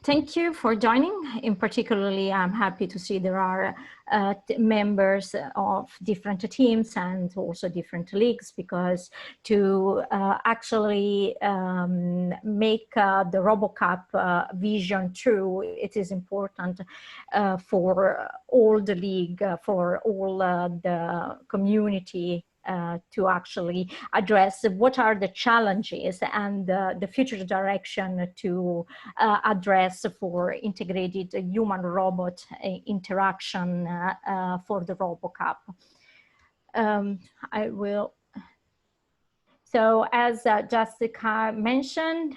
Thank you for joining. In particularly, I'm happy to see there are members of different teams and also different leagues, because to actually make the RoboCup vision true, it is important for all the league, for all the community, to actually address what are the challenges and the future direction to address for integrated human-robot interaction for the RoboCup. I will. So as Jessica mentioned,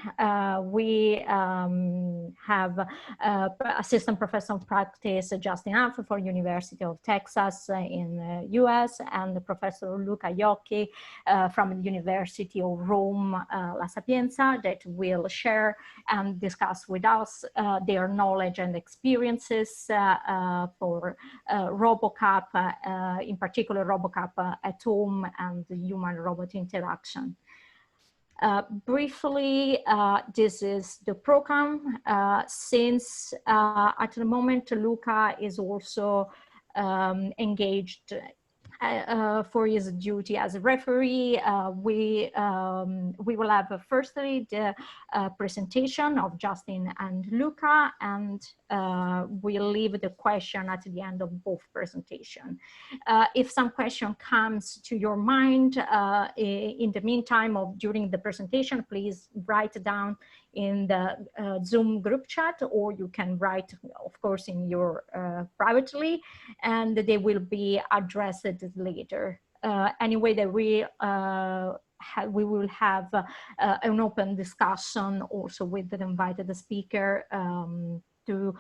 we have Assistant Professor of Practice Justin Alfa for University of Texas in the US, and Professor Luca Iocchi from the University of Rome, La Sapienza, that will share and discuss with us their knowledge and experiences for RoboCup, in particular RoboCup at home and the human-robot interaction. Briefly, this is the program. Since at the moment Luca is also engaged for his duty as a referee, we will have firstly the presentation of Justin and Luca, and we'll leave the question at the end of both presentations. If some question comes to your mind in the meantime or during the presentation, please write it down in the Zoom group chat, or you can write, of course, in your privately, and they will be addressed later. Anyway, that we will have an open discussion also with the invited speaker to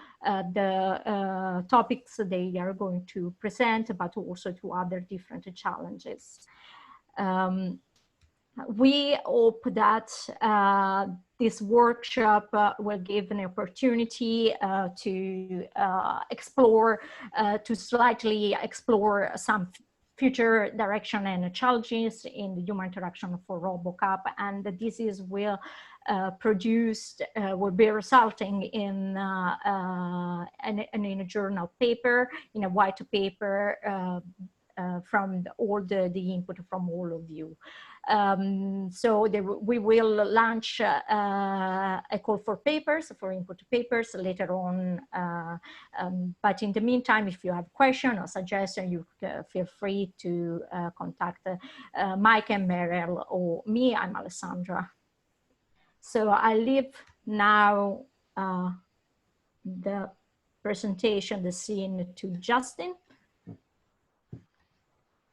the topics they are going to present, but also to other different challenges. We hope that this workshop will give an opportunity to explore, to slightly explore some future direction and challenges in the human interaction for RoboCup, and this is will be resulting in a journal paper, in a white paper from all the input from all of you. So we will launch a call for papers, for input papers later on. But in the meantime, if you have questions or suggestions, you feel free to contact Maike and Merel or me. I'm Alessandra. So I leave now the presentation, the scene to Justin.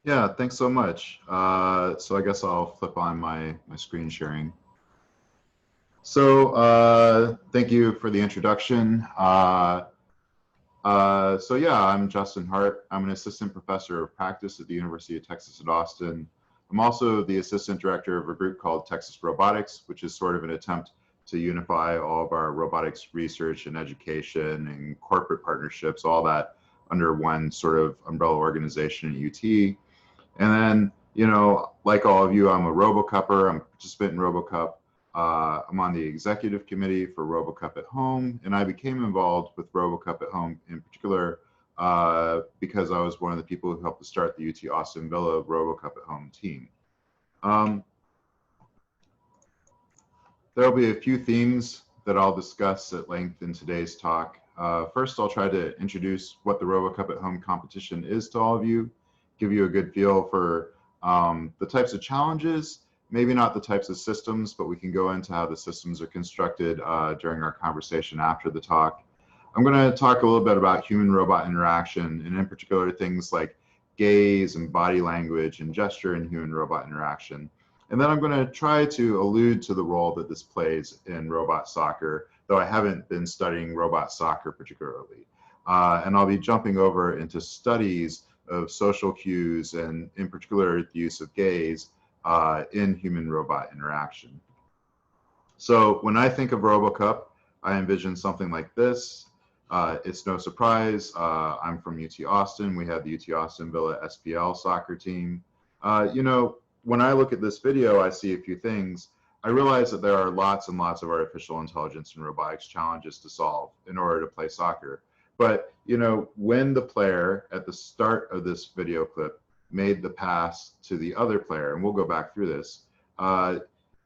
Yeah, thanks so much. So I guess I'll flip on my screen sharing. So thank you for the introduction. So yeah, I'm Justin Hart. I'm an assistant professor of practice at the University of Texas at Austin. I'm also the assistant director of a group called Texas Robotics, which is sort of an attempt to unify all of our robotics research and education and corporate partnerships, all that under one sort of umbrella organization at UT. And then, you know, like all of you, I'm a RoboCupper. I'm a participant in RoboCup. I'm on the executive committee for RoboCup at Home, and I became involved with RoboCup at Home in particular because I was one of the people who helped to start the UT Austin Villa RoboCup at Home team. There'll be a few themes that I'll discuss at length in today's talk. First, I'll try to introduce what the RoboCup at Home competition is to all of you, give you a good feel for the types of challenges, maybe not the types of systems, but we can go into how the systems are constructed during our conversation after the talk. I'm going to talk a little bit about human-robot interaction, and in particular things like gaze and body language and gesture in human-robot interaction. And then I'm going to try to allude to the role that this plays in robot soccer, though I haven't been studying robot soccer particularly. And I'll be jumping over into studies of social cues and in particular the use of gaze in human-robot interaction. So when I think of RoboCup, I envision something like this. It's no surprise, I'm from UT Austin. We have the UT Austin Villa SPL soccer team. You know, when I look at this video, I see a few things. I realize that there are lots and lots of artificial intelligence and robotics challenges to solve in order to play soccer. But, you know, when the player at the start of this video clip made the pass to the other player, and we'll go back through this,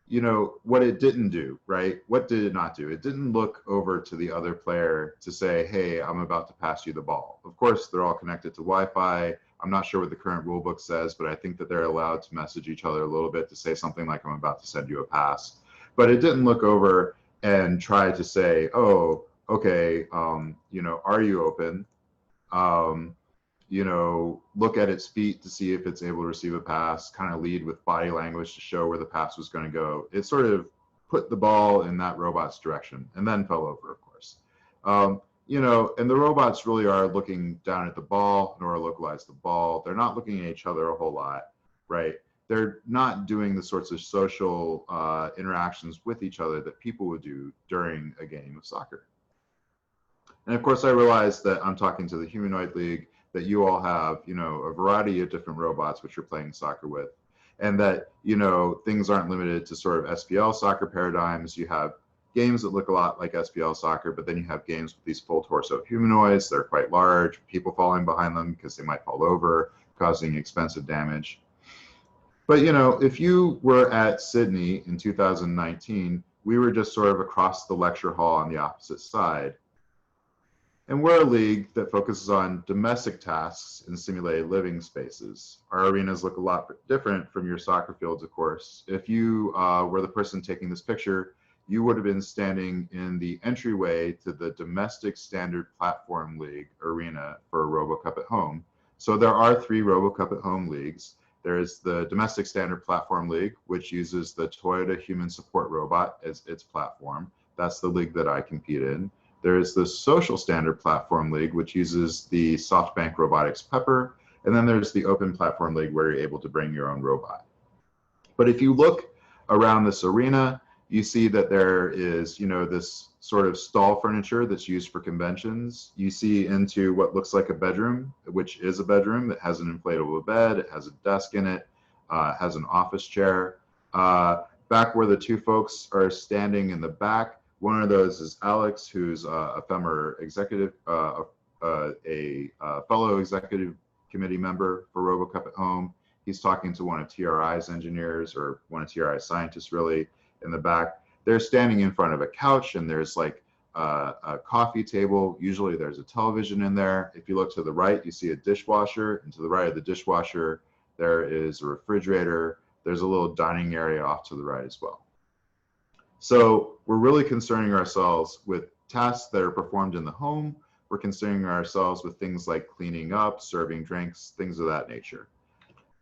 you know, what it didn't do, right? What did it not do? It didn't look over to the other player to say, hey, I'm about to pass you the ball. Of course, they're all connected to Wi-Fi. I'm not sure what the current rule book says, but I think that they're allowed to message each other a little bit to say something like, I'm about to send you a pass. But it didn't look over and try to say, oh, okay, you know, are you open? You know, look at its feet to see if it's able to receive a pass, kind of lead with body language to show where the pass was going to go. It sort of put the ball in that robot's direction and then fell over, of course. You know, and the robots really are looking down at the ball, nor localize the ball. They're not looking at each other a whole lot, right? They're not doing the sorts of social interactions with each other that people would do during a game of soccer. And of course, I realize that I'm talking to the Humanoid League, that you all have, you know, a variety of different robots which you're playing soccer with, and that, you know, things aren't limited to sort of SPL soccer paradigms. You have games that look a lot like SPL soccer, but then you have games with these full torso humanoids. They're quite large, people falling behind them because they might fall over, causing expensive damage. But, you know, if you were at Sydney in 2019, we were just sort of across the lecture hall on the opposite side. And we're a league that focuses on domestic tasks in simulated living spaces. Our arenas look a lot different from your soccer fields, of course. If you were the person taking this picture, you would have been standing in the entryway to the Domestic Standard Platform League arena for RoboCup at Home. So there are 3 RoboCup at Home leagues. There's the Domestic Standard Platform League, which uses the Toyota Human Support Robot as its platform. That's the league that I compete in. There's the Social Standard Platform League, which uses the SoftBank Robotics Pepper. And then there's the Open Platform League, where you're able to bring your own robot. But if you look around this arena, you see that there is, you know, this sort of stall furniture that's used for conventions. You see into what looks like a bedroom, which is a bedroom. It has an inflatable bed, it has a desk in it, has an office chair. Back where the 2 folks are standing in the back, one of those is Alex, who's a former executive, a fellow executive committee member for RoboCup at Home. He's talking to one of TRI's engineers, or one of TRI's scientists, really, in the back. They're standing in front of a couch, and there's like a coffee table. Usually there's a television in there. If you look to the right, you see a dishwasher, and to the right of the dishwasher, there is a refrigerator. There's a little dining area off to the right as well. So we're really concerning ourselves with tasks that are performed in the home. We're concerning ourselves with things like cleaning up, serving drinks, things of that nature.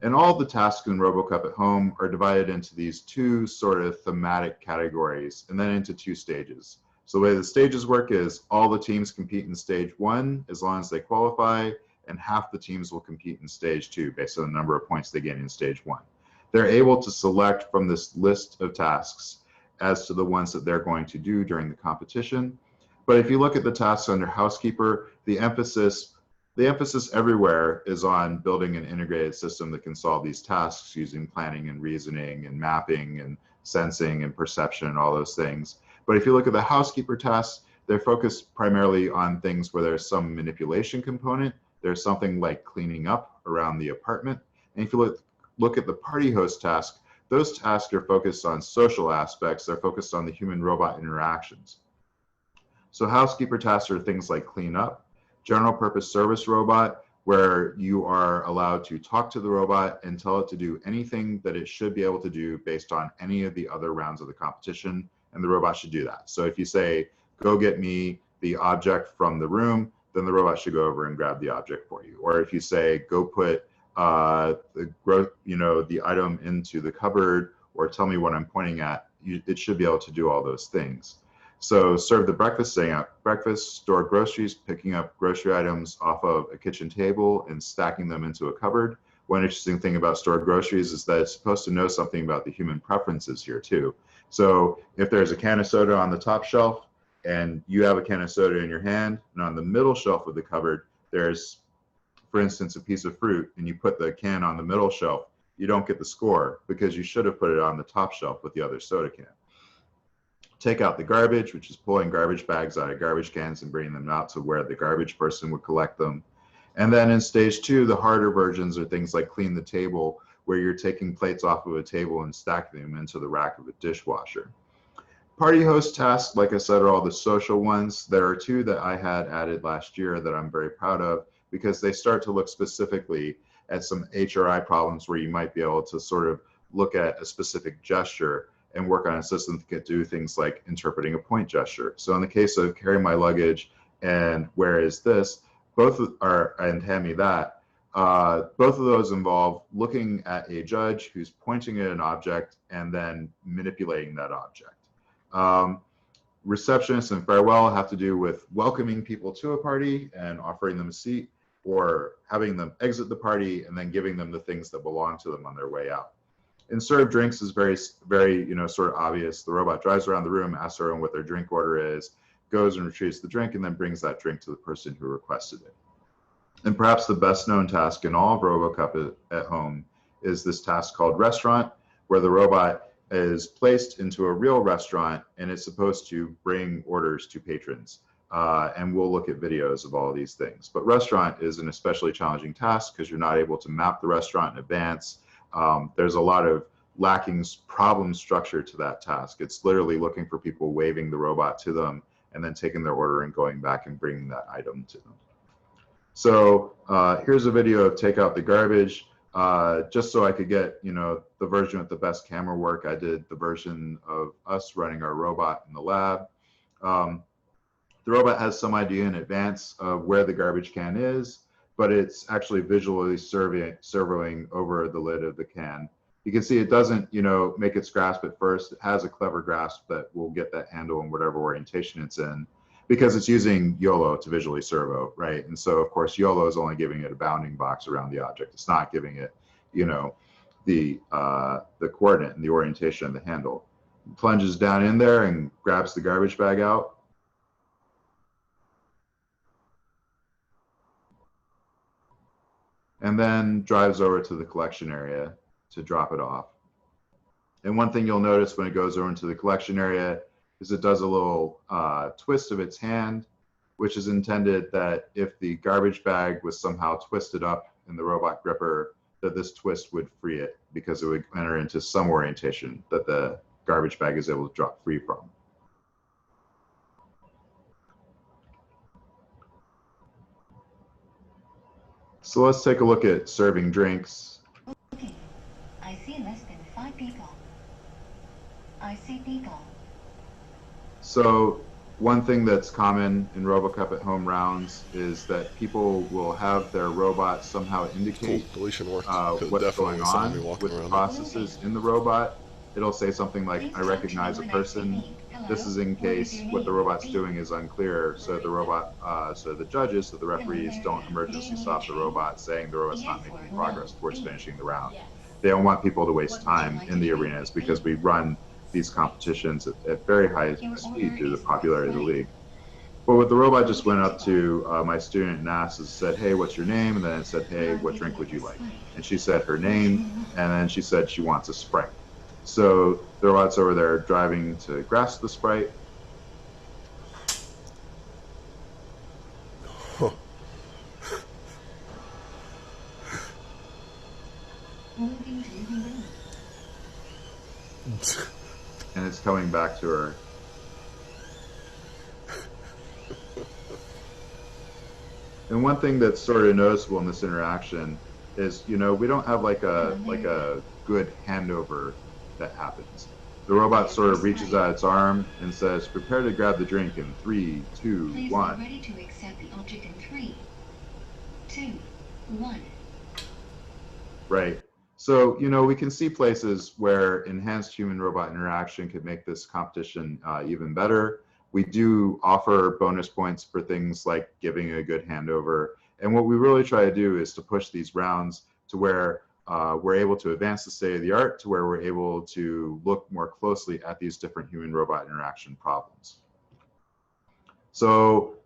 And all the tasks in RoboCup at Home are divided into these 2 sort of thematic categories, and then into 2 stages. So the way the stages work is all the teams compete in stage 1 as long as they qualify, and half the teams will compete in stage 2 based on the number of points they gain in stage 1. They're able to select from this list of tasks as to the ones that they're going to do during the competition. But if you look at the tasks under housekeeper, the emphasis everywhere is on building an integrated system that can solve these tasks using planning and reasoning and mapping and sensing and perception and all those things. But if you look at the housekeeper tasks, they're focused primarily on things where there's some manipulation component. There's something like cleaning up around the apartment. And if you look at the party host task, those tasks are focused on social aspects. They're focused on the human-robot interactions. So housekeeper tasks are things like clean up, general purpose service robot, where you are allowed to talk to the robot and tell it to do anything that it should be able to do based on any of the other rounds of the competition, and the robot should do that. So if you say, go get me the object from the room, then the robot should go over and grab the object for you. Or if you say, go put the item into the cupboard, or tell me what I'm pointing at, it should be able to do all those things. So serve the breakfast, setting up breakfast, store groceries, picking up grocery items off of a kitchen table and stacking them into a cupboard. One interesting thing about stored groceries is that it's supposed to know something about the human preferences here too. So if there's a can of soda on the top shelf and you have a can of soda in your hand, and on the middle shelf of the cupboard, there's, for instance, a piece of fruit, and you put the can on the middle shelf, you don't get the score because you should have put it on the top shelf with the other soda can. Take out the garbage, which is pulling garbage bags out of garbage cans and bringing them out to where the garbage person would collect them. And then in stage 2, the harder versions are things like clean the table, where you're taking plates off of a table and stacking them into the rack of a dishwasher. Party host tasks, like I said, are all the social ones. There are 2 that I had added last year that I'm very proud of, because they start to look specifically at some HRI problems where you might be able to sort of look at a specific gesture and work on a system that could do things like interpreting a point gesture. So in the case of carry my luggage and where is this, both are, and hand me that, both of those involve looking at a judge who's pointing at an object and then manipulating that object. Receptionist and farewell have to do with welcoming people to a party and offering them a seat, or having them exit the party and then giving them the things that belong to them on their way out. And serve drinks is very, sort of obvious. The robot drives around the room, asks everyone what their drink order is, goes and retrieves the drink, and then brings that drink to the person who requested it. And perhaps the best known task in all of RoboCup at home is this task called restaurant, where the robot is placed into a real restaurant and is supposed to bring orders to patrons. And we'll look at videos of all of these things. But restaurant is an especially challenging task because you're not able to map the restaurant in advance. There's a lot of lacking problem structure to that task. It's literally looking for people, waving the robot to them, and then taking their order and going back and bringing that item to them. So here's a video of take out the garbage. Just so I could get, the version with the best camera work, I did the version of us running our robot in the lab. The robot has some idea in advance of where the garbage can is, but it's actually visually servoing over the lid of the can. You can see it doesn't, make its grasp at first. It has a clever grasp that will get that handle in whatever orientation it's in, because it's using YOLO to visually servo, right? And so, of course, YOLO is only giving it a bounding box around the object. It's not giving it, the coordinate and the orientation of the handle. It plunges down in there and grabs the garbage bag out. And then drives over to the collection area to drop it off. And one thing you'll notice when it goes over into the collection area is it does a little twist of its hand, which is intended that if the garbage bag was somehow twisted up in the robot gripper, that this twist would free it, because it would enter into some orientation that the garbage bag is able to drop free from. So let's take a look at serving drinks. Okay, I see less than 5 people. I see people. So one thing that's common in RoboCup at home rounds is that people will have their robot somehow indicate what's going on with the processes in the robot. It'll say something like, I recognize a person. This is in case what the robot's doing is unclear, so the robot, so the judges, so the referees don't emergency stop the robot, saying the robot's not making progress towards finishing the round. They don't want people to waste time in the arenas, because we run these competitions at very high speed due to the popularity of the league. But what the robot just went up to my student and asked is, said, hey, what's your name? And then it said, hey, what drink would you like? And she said her name, and then she said she wants a Sprite. So the robot's over there driving to grasp the Sprite. Huh. And it's coming back to her. And one thing that's sort of noticeable in this interaction is, we don't have like a good handover that happens. The robot sort of reaches out its arm and says, prepare to grab the drink in 3, 2, 1. Please be ready to accept the object in 3, 2, 1. Right. So, we can see places where enhanced human-robot interaction could make this competition even better. We do offer bonus points for things like giving a good handover. And what we really try to do is to push these rounds to where we're able to advance the state of the art, to where we're able to look more closely at these different human-robot interaction problems. So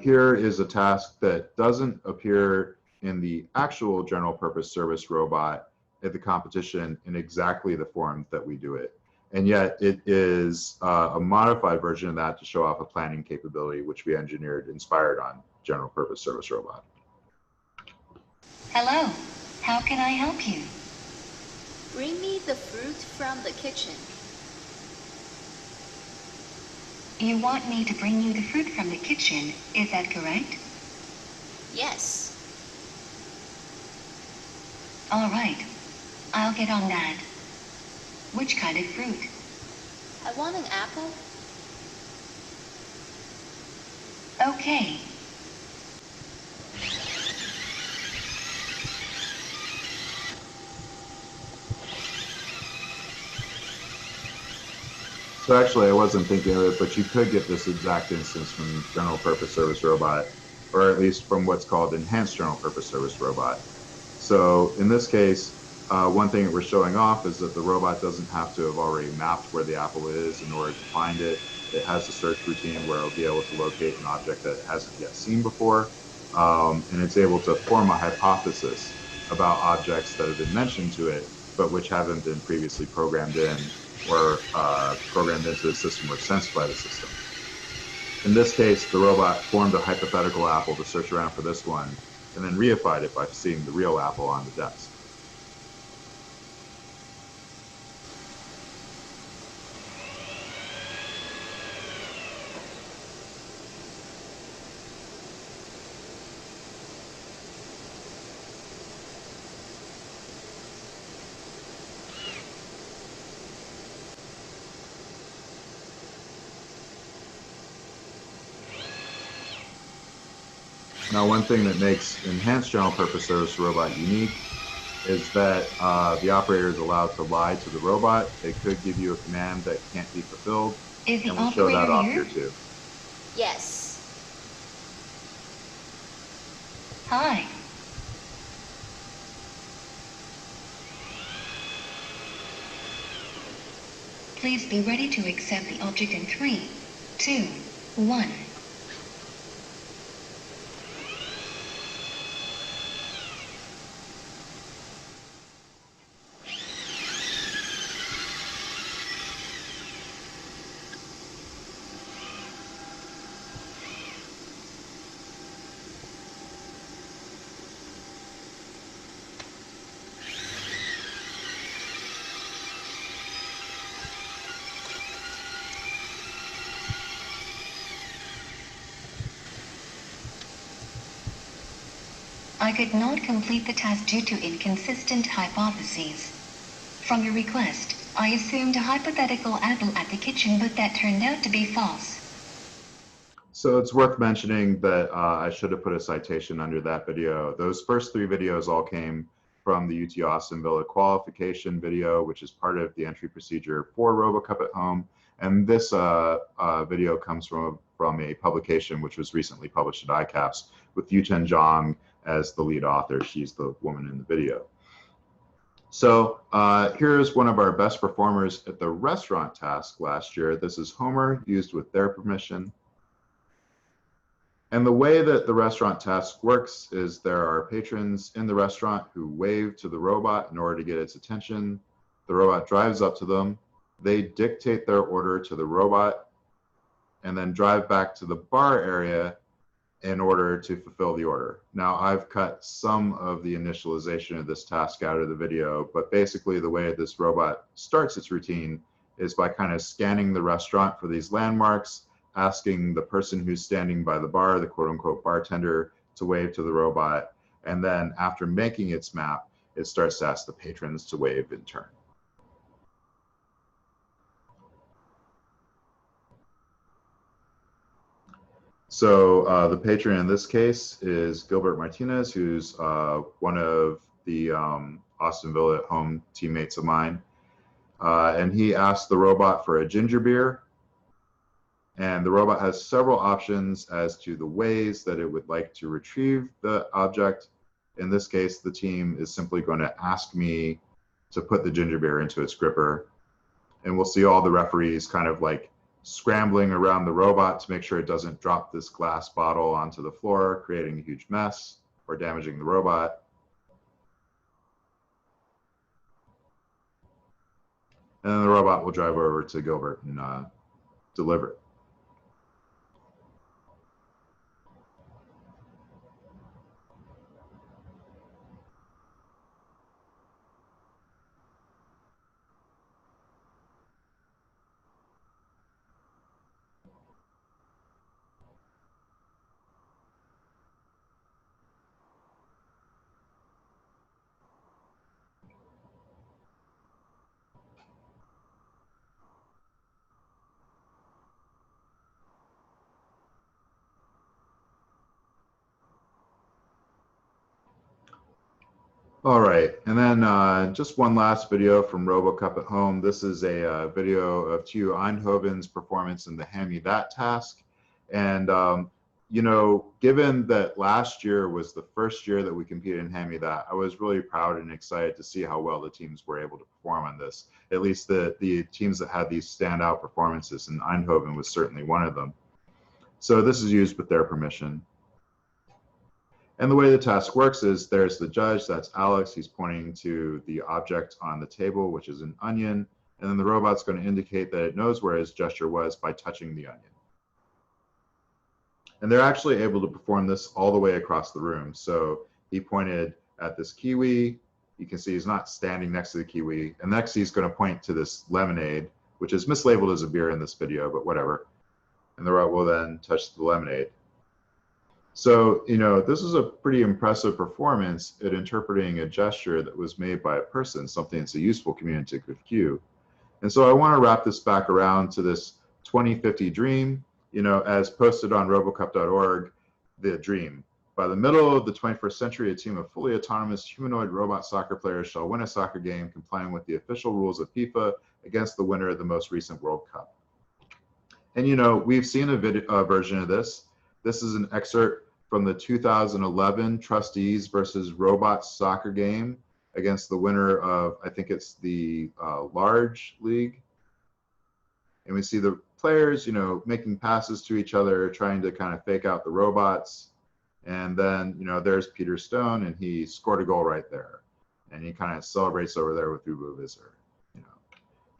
here is a task that doesn't appear in the actual general purpose service robot, at the competition in exactly the form that we do it. And yet it is a modified version of that to show off a planning capability, which we engineered inspired on general purpose service robot. Hello, how can I help you? Bring me the fruit from the kitchen. You want me to bring you the fruit from the kitchen, is that correct? Yes. All right, I'll get on that. Which kind of fruit? I want an apple. Okay. So actually, I wasn't thinking of it, but you could get this exact instance from general purpose service robot, or at least from what's called enhanced general purpose service robot. So in this case, one thing that we're showing off is that the robot doesn't have to have already mapped where the apple is in order to find it. It has a search routine where it'll be able to locate an object that it hasn't yet seen before, and it's able to form a hypothesis about objects that have been mentioned to it, but which haven't been previously programmed in or programmed into the system or sensed by the system. In this case, the robot formed a hypothetical apple to search around for this one, and then reified it by seeing the real apple on the desk. Now, one thing that makes enhanced general purpose service robot unique is that the operator is allowed to lie to the robot. They could give you a command that can't be fulfilled, Is the and we'll show that operator off here? here too. Yes. Hi. Please be ready to accept the object in 3, 2, 1. I could not complete the task due to inconsistent hypotheses. From your request, I assumed a hypothetical apple at the kitchen, but that turned out to be false. So it's worth mentioning that I should have put a citation under that video. Those first 3 videos all came from the UT Austin Villa qualification video, which is part of the entry procedure for RoboCup at Home. And this video comes from a publication which was recently published at ICAPS with Yuten Zhang as the lead author. She's the woman in the video. So here's one of our best performers at the restaurant task last year. This is Homer, used with their permission. And the way that the restaurant task works is there are patrons in the restaurant who wave to the robot in order to get its attention. The robot drives up to them. They dictate their order to the robot and then drive back to the bar area in order to fulfill the order. Now, I've cut some of the initialization of this task out of the video, but basically the way this robot starts its routine is by kind of scanning the restaurant for these landmarks, asking the person who's standing by the bar, the quote-unquote bartender, to wave to the robot, and then after making its map, it starts to ask the patrons to wave in turn. So the patron in this case is Gilbert Martinez, who's one of the Austin Villa at Home teammates of mine. And he asked the robot for a ginger beer. And the robot has several options as to the ways that it would like to retrieve the object. In this case, the team is simply going to ask me to put the ginger beer into its gripper. And we'll see all the referees kind of like scrambling around the robot to make sure it doesn't drop this glass bottle onto the floor, creating a huge mess or damaging the robot. and then the robot will drive over to Gilbert and deliver it. All right, and then just one last video from RoboCup at Home. This is a video of Theo Eindhoven's performance in the Hand Me That task. And, you know, given that last year was the first year that we competed in Hand Me That, I was really proud and excited to see how well the teams were able to perform on this, at least the teams that had these standout performances, and Eindhoven was certainly one of them. So this is used with their permission. And the way the task works is there's the judge, that's Alex, he's pointing to the object on the table, which is an onion, and then the robot's going to indicate that it knows where his gesture was by touching the onion. And they're actually able to perform this all the way across the room. So he pointed at this kiwi, you can see he's not standing next to the kiwi, and next he's going to point to this lemonade, which is mislabeled as a beer in this video, but whatever. And the robot will then touch the lemonade. So, you know, this is a pretty impressive performance at interpreting a gesture that was made by a person, something that's a useful communicative cue. And so I want to wrap this back around to this 2050 dream, you know, as posted on robocup.org, the dream. By the middle of the 21st century, a team of fully autonomous humanoid robot soccer players shall win a soccer game complying with the official rules of FIFA against the winner of the most recent World Cup. And, you know, we've seen a version of this. This is an excerpt from the 2011 Trustees versus Robots soccer game against the winner of, I think it's the large league. And we see the players, you know, making passes to each other, trying to kind of fake out the robots. And then, you know, there's Peter Stone, and he scored a goal right there. And he kind of celebrates over there with RoboVisor, you know.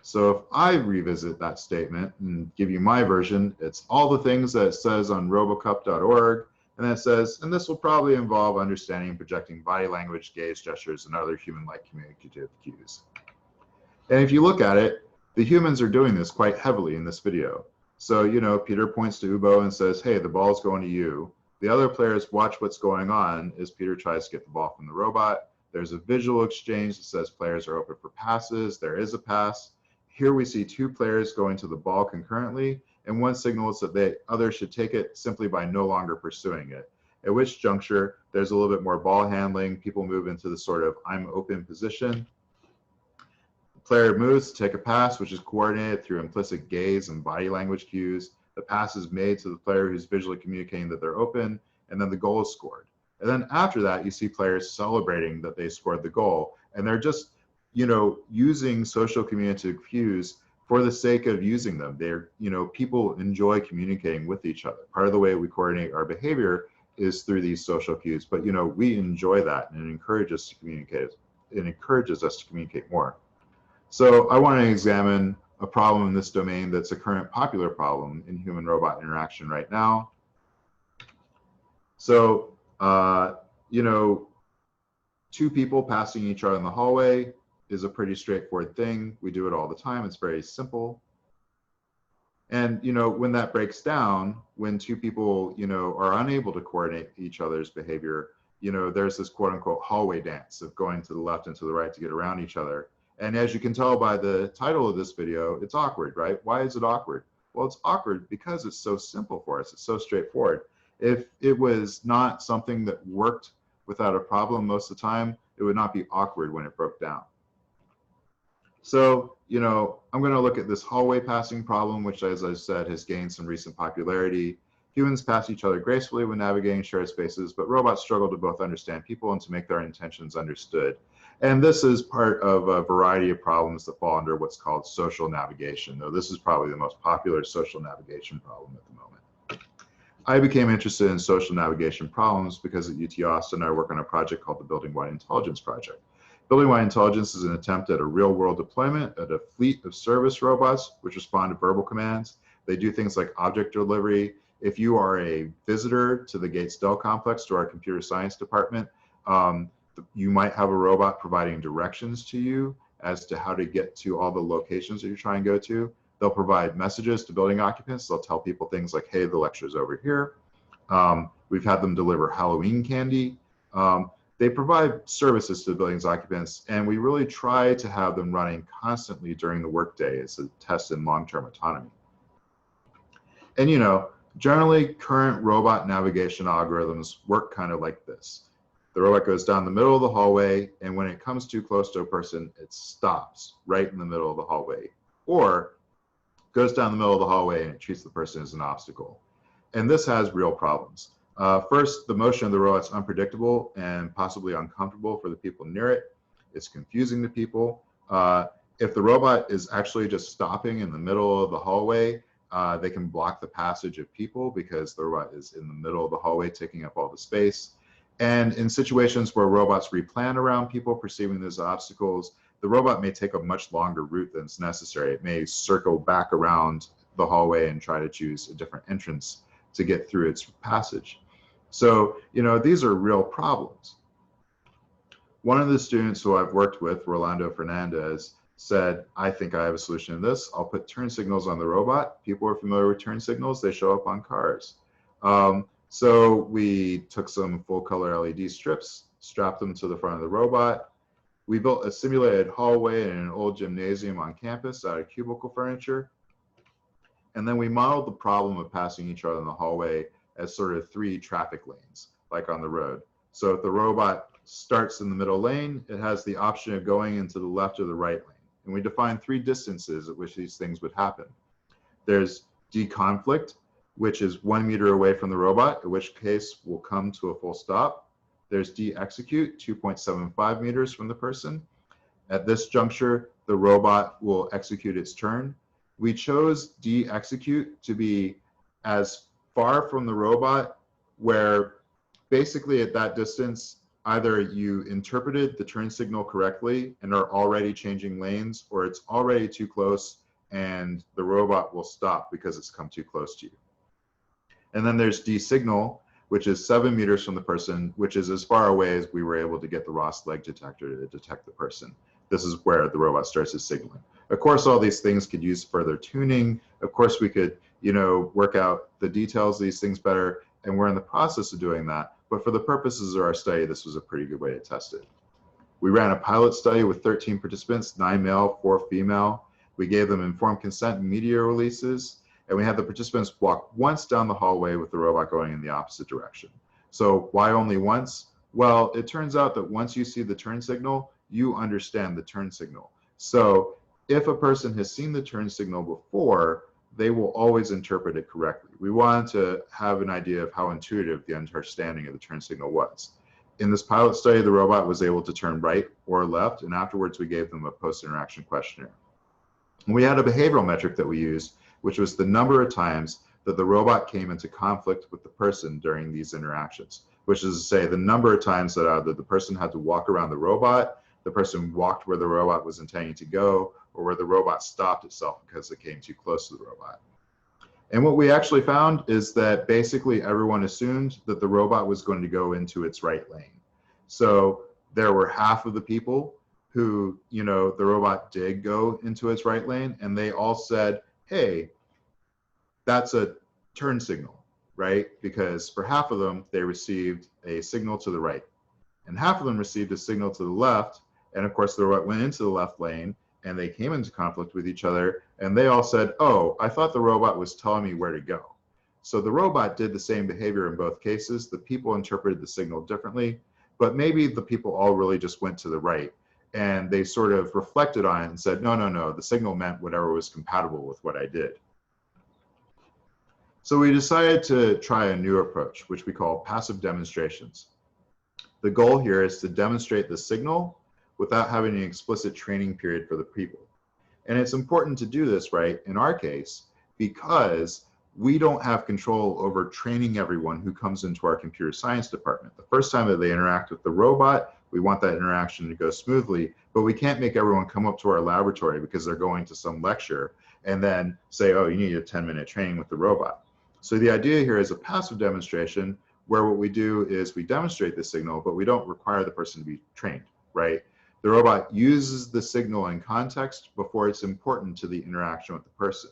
So if I revisit that statement and give you my version, it's all the things that it says on robocup.org. And then it says, and this will probably involve understanding and projecting body language, gaze, gestures, and other human-like communicative cues. And if you look at it, the humans are doing this quite heavily in this video. So, you know, Peter points to Ubo and says, hey, the ball's going to you. The other players watch what's going on as Peter tries to get the ball from the robot. There's a visual exchange that says players are open for passes. There is a pass. Here we see two players going to the ball concurrently, and one signals that the other should take it simply by no longer pursuing it. At which juncture, there's a little bit more ball handling. People move into the sort of I'm open position. The player moves to take a pass, which is coordinated through implicit gaze and body language cues. The pass is made to the player who's visually communicating that they're open, and then the goal is scored. And then after that, you see players celebrating that they scored the goal. And they're just, you know, using social communicative cues for the sake of using them. They're, you know, people enjoy communicating with each other. Part of the way we coordinate our behavior is through these social cues, but, you know, we enjoy that, and it encourages us to communicate. It encourages us to communicate more. So I want to examine a problem in this domain that's a current popular problem in human-robot interaction right now. So, you know, two people passing each other in the hallway is a pretty straightforward thing. We do it all the time. It's very simple. And, you know, when that breaks down, when two people, you know, are unable to coordinate each other's behavior, you know, there's this quote unquote hallway dance of going to the left and to the right to get around each other. And as you can tell by the title of this video, it's awkward, right? Why is it awkward? Well, it's awkward because it's so simple for us. It's so straightforward. If it was not something that worked without a problem most of the time, it would not be awkward when it broke down. So, you know, I'm going to look at this hallway passing problem, which, as I said, has gained some recent popularity. Humans pass each other gracefully when navigating shared spaces, but robots struggle to both understand people and to make their intentions understood. And this is part of a variety of problems that fall under what's called social navigation, though this is probably the most popular social navigation problem at the moment. I became interested in social navigation problems because at UT Austin, I work on a project called the Building Wide Intelligence Project. Building-wide intelligence is an attempt at a real-world deployment at a fleet of service robots which respond to verbal commands. They do things like object delivery. If you are a visitor to the Gates-Dell complex, to our computer science department, you might have a robot providing directions to you as to how to get to all the locations that you're trying to go to. They'll provide messages to building occupants. They'll tell people things like, hey, the lecture's over here. We've had them deliver Halloween candy. They provide services to the building's occupants, and we really try to have them running constantly during the workday as a test in long-term autonomy. And you know, generally current robot navigation algorithms work kind of like this. The robot goes down the middle of the hallway, and when it comes too close to a person, it stops right in the middle of the hallway, or goes down the middle of the hallway and it treats the person as an obstacle. And this has real problems. First, the motion of the robot's unpredictable and possibly uncomfortable for the people near it. It's confusing to people. If the robot is actually just stopping in the middle of the hallway, they can block the passage of people because the robot is in the middle of the hallway taking up all the space. And in situations where robots replan around people perceiving those obstacles, the robot may take a much longer route than is necessary. It may circle back around the hallway and try to choose a different entrance to get through its passage. So, you know, these are real problems. One of the students who I've worked with, Rolando Fernandez, said, I think I have a solution to this. I'll put turn signals on the robot. People are familiar with turn signals. They show up on cars. So we took some full color LED strips, strapped them to the front of the robot. We built a simulated hallway in an old gymnasium on campus out of cubicle furniture. And then we modeled the problem of passing each other in the hallway as sort of 3 traffic lanes, like on the road. So if the robot starts in the middle lane, it has the option of going into the left or the right lane. And we define 3 distances at which these things would happen. There's deconflict, which is 1 meter away from the robot, in which case we'll come to a full stop. There's de-execute, 2.75 meters from the person. At this juncture, the robot will execute its turn. We chose de-execute to be as far from the robot where basically at that distance, either you interpreted the turn signal correctly and are already changing lanes, or it's already too close and the robot will stop because it's come too close to you. And then there's de-signal, which is 7 meters from the person, which is as far away as we were able to get the Rossi leg detector to detect the person. This is where the robot starts its signaling. Of course, all these things could use further tuning. Of course, we could, you know, work out the details of these things better, and we're in the process of doing that. But for the purposes of our study, this was a pretty good way to test it. We ran a pilot study with 13 participants, 9 male, 4 female. We gave them informed consent and media releases, and we had the participants walk once down the hallway with the robot going in the opposite direction. So why only once? Well, it turns out that once you see the turn signal, you understand the turn signal. So if a person has seen the turn signal before, they will always interpret it correctly. We wanted to have an idea of how intuitive the understanding of the turn signal was. In this pilot study, the robot was able to turn right or left, and afterwards we gave them a post-interaction questionnaire. And we had a behavioral metric that we used, which was the number of times that the robot came into conflict with the person during these interactions, which is to say the number of times that either the person had to walk around the robot, the person walked where the robot was intending to go, or where the robot stopped itself because it came too close to the robot. And what we actually found is that basically everyone assumed that the robot was going to go into its right lane. So there were half of the people who, you know, the robot did go into its right lane, and they all said, hey, that's a turn signal, right? Because for half of them, they received a signal to the right, and half of them received a signal to the left. And of course, the robot went into the left lane, and they came into conflict with each other, and they all said, oh, I thought the robot was telling me where to go. So the robot did the same behavior in both cases. The people interpreted the signal differently, but maybe the people all really just went to the right, and they sort of reflected on it and said, no, no, no, the signal meant whatever was compatible with what I did. So we decided to try a new approach, which we call passive demonstrations. The goal here is to demonstrate the signal without having an explicit training period for the people. And it's important to do this, right, in our case, because we don't have control over training everyone who comes into our computer science department. The first time that they interact with the robot, We want that interaction to go smoothly, but we can't make everyone come up to our laboratory because they're going to some lecture and then say, oh, you need a 10-minute training with the robot. So the idea here is a passive demonstration where what we do is we demonstrate the signal, but we don't require the person to be trained, right? The robot uses the signal in context before it's important to the interaction with the person.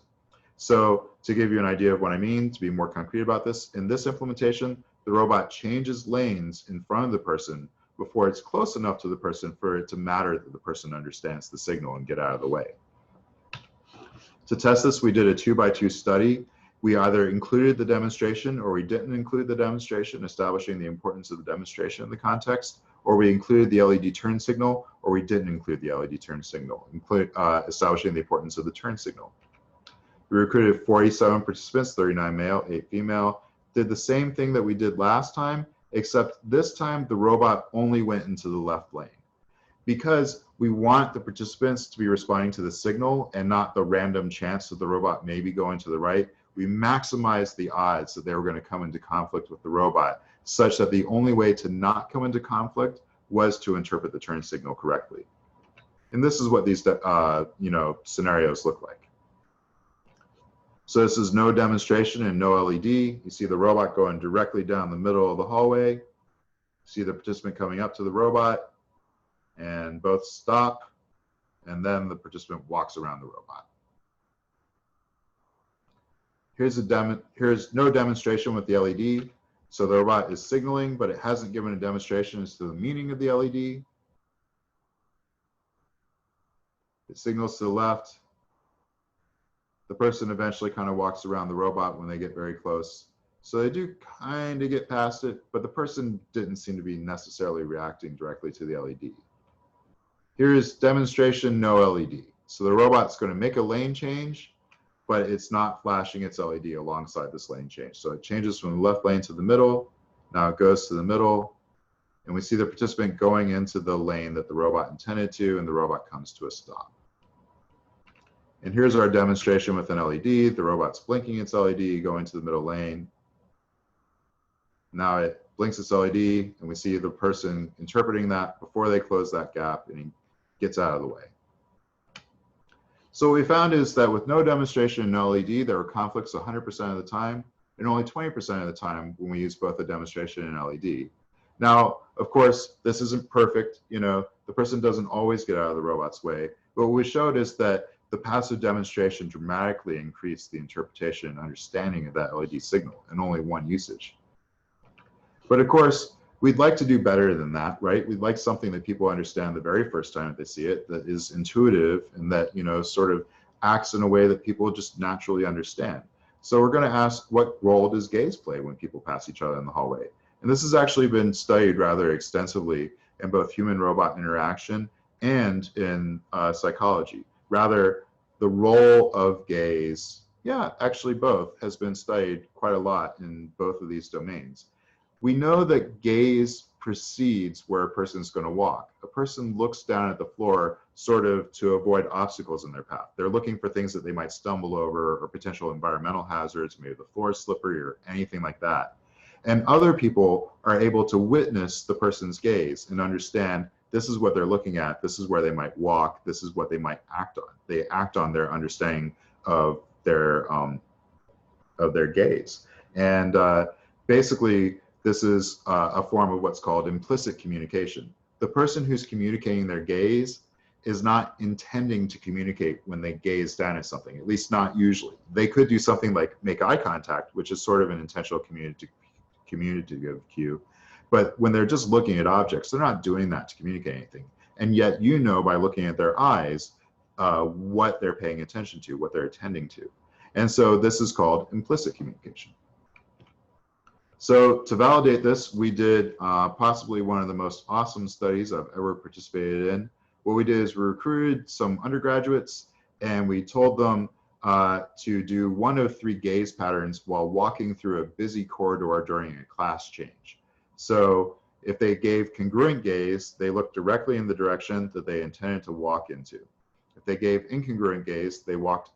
So to give you an idea of what I mean, to be more concrete about this, in this implementation, the robot changes lanes in front of the person before it's close enough to the person for it to matter that the person understands the signal and get out of the way. To test this, we did a 2x2 study. We either included the demonstration or we didn't include the demonstration, establishing the importance of the demonstration in the context, or we included the LED turn signal, or we didn't include the LED turn signal, establishing the importance of the turn signal. We recruited 47 participants, 39 male, 8 female, did the same thing that we did last time, except this time the robot only went into the left lane. Because we want the participants to be responding to the signal and not the random chance that the robot may be going to the right, we maximized the odds that they were going to come into conflict with the robot, such that the only way to not come into conflict was to interpret the turn signal correctly. And this is what these scenarios look like. So this is no demonstration and no LED. You see the robot going directly down the middle of the hallway. You see the participant coming up to the robot, and both stop, and then the participant walks around the robot. Here's no demonstration with the LED. So the robot is signaling, but it hasn't given a demonstration as to the meaning of the LED. It signals to the left. The person eventually kind of walks around the robot when they get very close. So they do kind of get past it, but the person didn't seem to be necessarily reacting directly to the LED. Here's demonstration, no LED. So the robot's going to make a lane change, but it's not flashing its LED alongside this lane change. So it changes from the left lane to the middle. Now it goes to the middle, and we see the participant going into the lane that the robot intended to, and the robot comes to a stop. And here's our demonstration with an LED. The robot's blinking its LED, going to the middle lane. Now it blinks its LED, and we see the person interpreting that before they close that gap, and he gets out of the way. So what we found is that with no demonstration and no LED, there were conflicts 100% of the time, and only 20% of the time when we use both a demonstration and LED. Now, of course, this isn't perfect. The person doesn't always get out of the robot's way. But what we showed is that the passive demonstration dramatically increased the interpretation and understanding of that LED signal in only one usage. But of course, we'd like to do better than that, right? We'd like something that people understand the very first time that they see it, that is intuitive and that, sort of acts in a way that people just naturally understand. So we're going to ask, what role does gaze play when people pass each other in the hallway? And this has actually been studied rather extensively in both human-robot interaction and in psychology. Rather, the role of gaze, actually both, has been studied quite a lot in both of these domains. We know that gaze precedes where a person's going to walk. A person looks down at the floor sort of to avoid obstacles in their path. They're looking for things that they might stumble over or potential environmental hazards, maybe the floor is slippery or anything like that. And other people are able to witness the person's gaze and understand this is what they're looking at, this is where they might walk, this is what they might act on. They act on their understanding of their gaze. And basically, this is a form of what's called implicit communication. The person who's communicating their gaze is not intending to communicate when they gaze down at something, at least not usually. They could do something like make eye contact, which is sort of an intentional communicative cue. But when they're just looking at objects, they're not doing that to communicate anything. And yet, by looking at their eyes, what they're paying attention to, what they're attending to. And so this is called implicit communication. So to validate this, we did possibly one of the most awesome studies I've ever participated in. What we did is we recruited some undergraduates and we told them to do one of 3 gaze patterns while walking through a busy corridor during a class change. So if they gave congruent gaze, they looked directly in the direction that they intended to walk into. If they gave incongruent gaze, they looked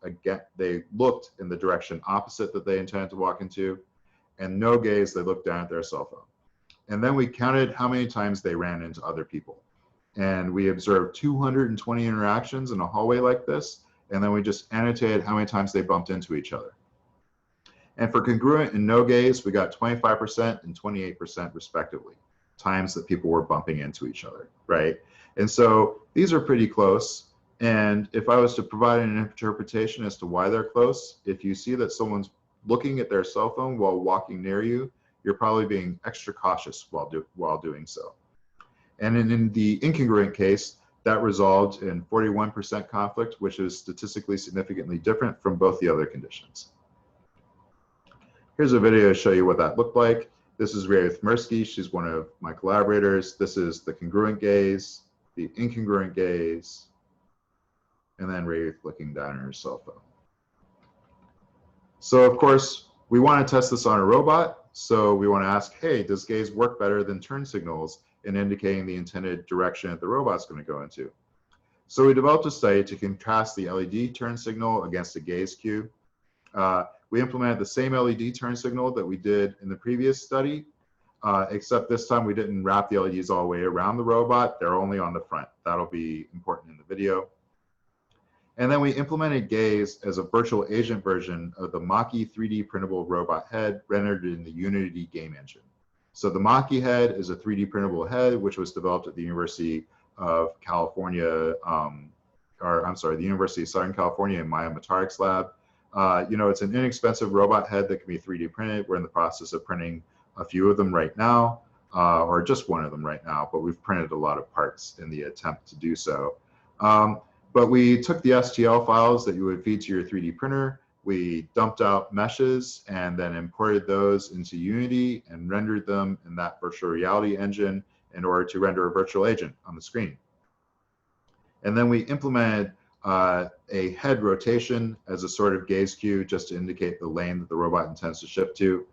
in the direction opposite that they intended to walk into. And no gaze, they looked down at their cell phone. And then we counted how many times they ran into other people. And we observed 220 interactions in a hallway like this. And then we just annotated how many times they bumped into each other. And for congruent and no gaze, we got 25% and 28% respectively, times that people were bumping into each other, right? And so these are pretty close. And if I was to provide an interpretation as to why they're close, if you see that someone's looking at their cell phone while walking near you, you're probably being extra cautious while doing so. And in the incongruent case, that resolved in 41% conflict, which is statistically significantly different from both the other conditions. Here's a video to show you what that looked like. This is Rayuth Mirsky. She's one of my collaborators. This is the congruent gaze, the incongruent gaze, and then Rayuth looking down at her cell phone. So of course, we want to test this on a robot. So we want to ask, hey, does gaze work better than turn signals in indicating the intended direction that the robot's going to go into? So we developed a study to contrast the LED turn signal against a gaze cue. We implemented the same LED turn signal that we did in the previous study, except this time we didn't wrap the LEDs all the way around the robot. They're only on the front. That'll be important in the video. And then we implemented gaze as a virtual agent version of the Maike 3D printable robot head rendered in the Unity game engine. So the Maike head is a 3D printable head, which was developed at the University of California, the University of Southern California in Maya Matarek's lab. You know, it's an inexpensive robot head that can be 3D printed. We're in the process of printing a few of them right now, or just one of them right now, but we've printed a lot of parts in the attempt to do so. But we took the STL files that you would feed to your 3D printer, we dumped out meshes and then imported those into Unity and rendered them in that virtual reality engine in order to render a virtual agent on the screen. And then we implemented a head rotation as a sort of gaze cue just to indicate the lane that the robot intends to shift to.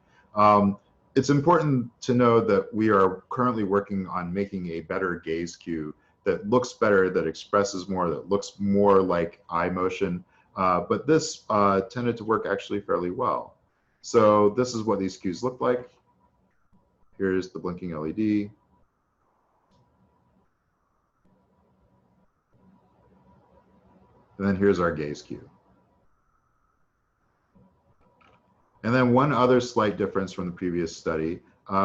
It's important to know that we are currently working on making a better gaze cue that looks better, that expresses more, that looks more like eye motion. But this tended to work actually fairly well. So this is what these cues look like. Here's the blinking LED. And then here's our gaze cue. And then one other slight difference from the previous study,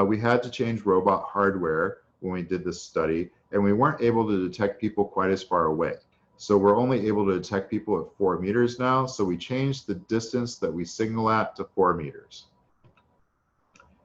we had to change robot hardware when we did this study, and we weren't able to detect people quite as far away. So we're only able to detect people at 4 meters now, so we changed the distance that we signal at to 4 meters.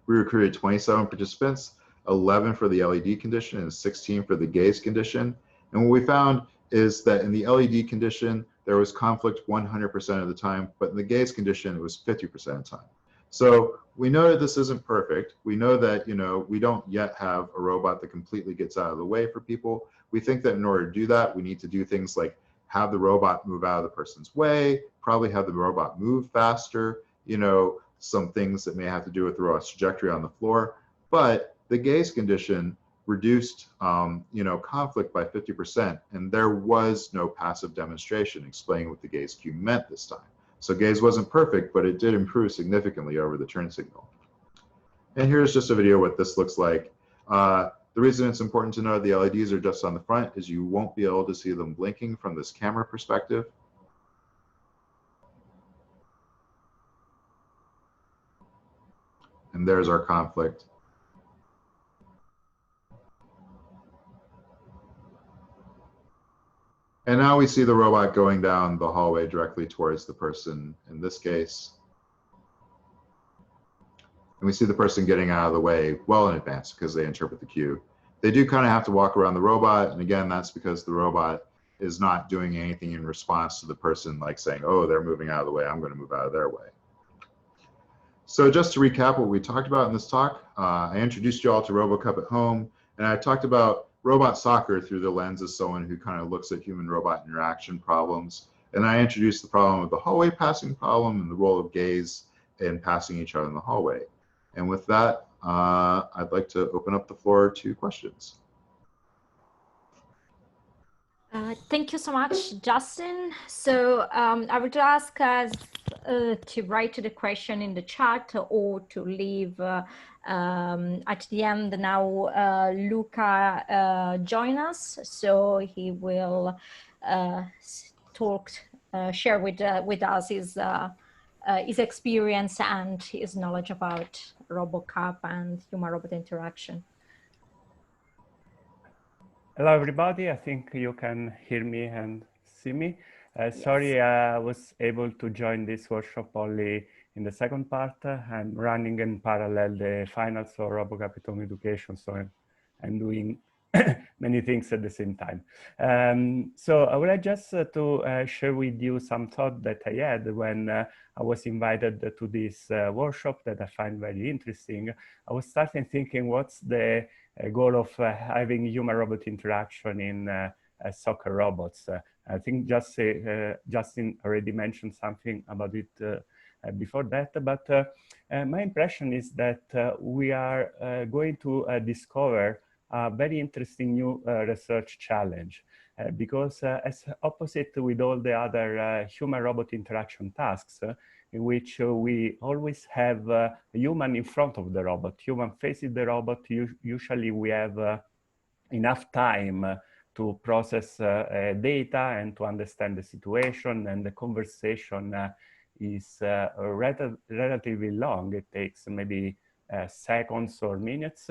We recruited 27 participants, 11 for the LED condition and 16 for the gaze condition. And what we found is that in the LED condition, there was conflict 100% of the time, but in the gaze condition, it was 50% of the time. So we know that this isn't perfect. We know that, we don't yet have a robot that completely gets out of the way for people. We think that in order to do that, we need to do things like have the robot move out of the person's way, probably have the robot move faster, some things that may have to do with the robot's trajectory on the floor. But the gaze condition reduced conflict by 50%, and there was no passive demonstration explaining what the gaze cue meant this time. So gaze wasn't perfect, but it did improve significantly over the turn signal. And here's just a video of what this looks like. The reason it's important to know the LEDs are just on the front is you won't be able to see them blinking from this camera perspective. And there's our conflict. And now we see the robot going down the hallway directly towards the person in this case. And we see the person getting out of the way well in advance because they interpret the cue. They do kind of have to walk around the robot. And again, that's because the robot is not doing anything in response to the person like saying, oh, they're moving out of the way, I'm going to move out of their way. So just to recap what we talked about in this talk, I introduced you all to RoboCup at home, and I talked about robot soccer through the lens of someone who kind of looks at human-robot interaction problems. And I introduced the problem of the hallway passing problem and the role of gaze in passing each other in the hallway. And with that, I'd like to open up the floor to questions. Thank you so much, Justin. So I would ask us to write the question in the chat or to leave at the end. Now Luca join us, so he will share with us his experience and his knowledge about RoboCup and human-robot interaction. Hello, everybody. I think you can hear me and see me. Yes. Sorry, I was able to join this workshop only in the second part. I'm running in parallel the finals for RoboCup at Home Education, so I'm doing many things at the same time. So I would like just to share with you some thought that I had when I was invited to this workshop that I find very interesting. I was starting thinking, what's the goal of having human-robot interaction in soccer robots? I think Justin already mentioned something about it before that, but my impression is that we are going to discover a very interesting new research challenge because as opposite with all the other human-robot interaction tasks, in which we always have a human in front of the robot, human faces the robot. Usually we have enough time to process data and to understand the situation, and the conversation is relatively long. It takes maybe seconds or minutes.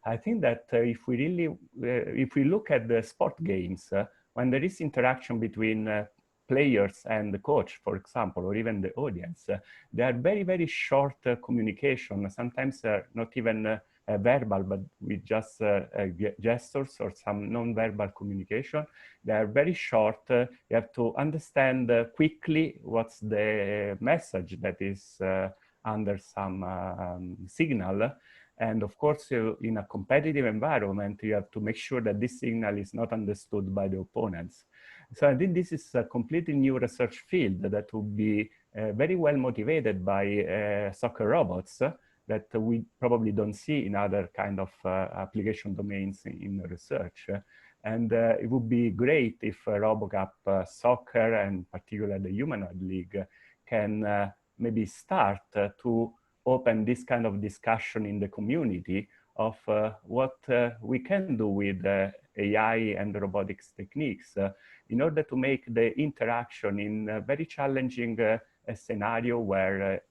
I think that if we look at the sport games, when there is interaction between players and the coach, for example, or even the audience, they are very, very short communication, sometimes not even verbal, but with just gestures or some non-verbal communication. They are very short. You have to understand quickly what's the message that is under some signal. And of course, in a competitive environment, you have to make sure that this signal is not understood by the opponents. So I think this is a completely new research field that will be very well motivated by soccer robots that we probably don't see in other kind of application domains in research. And it would be great if RoboCup soccer, and particularly the Humanoid League, can maybe start to open this kind of discussion in the community of what we can do with AI and robotics techniques in order to make the interaction in a very challenging scenario where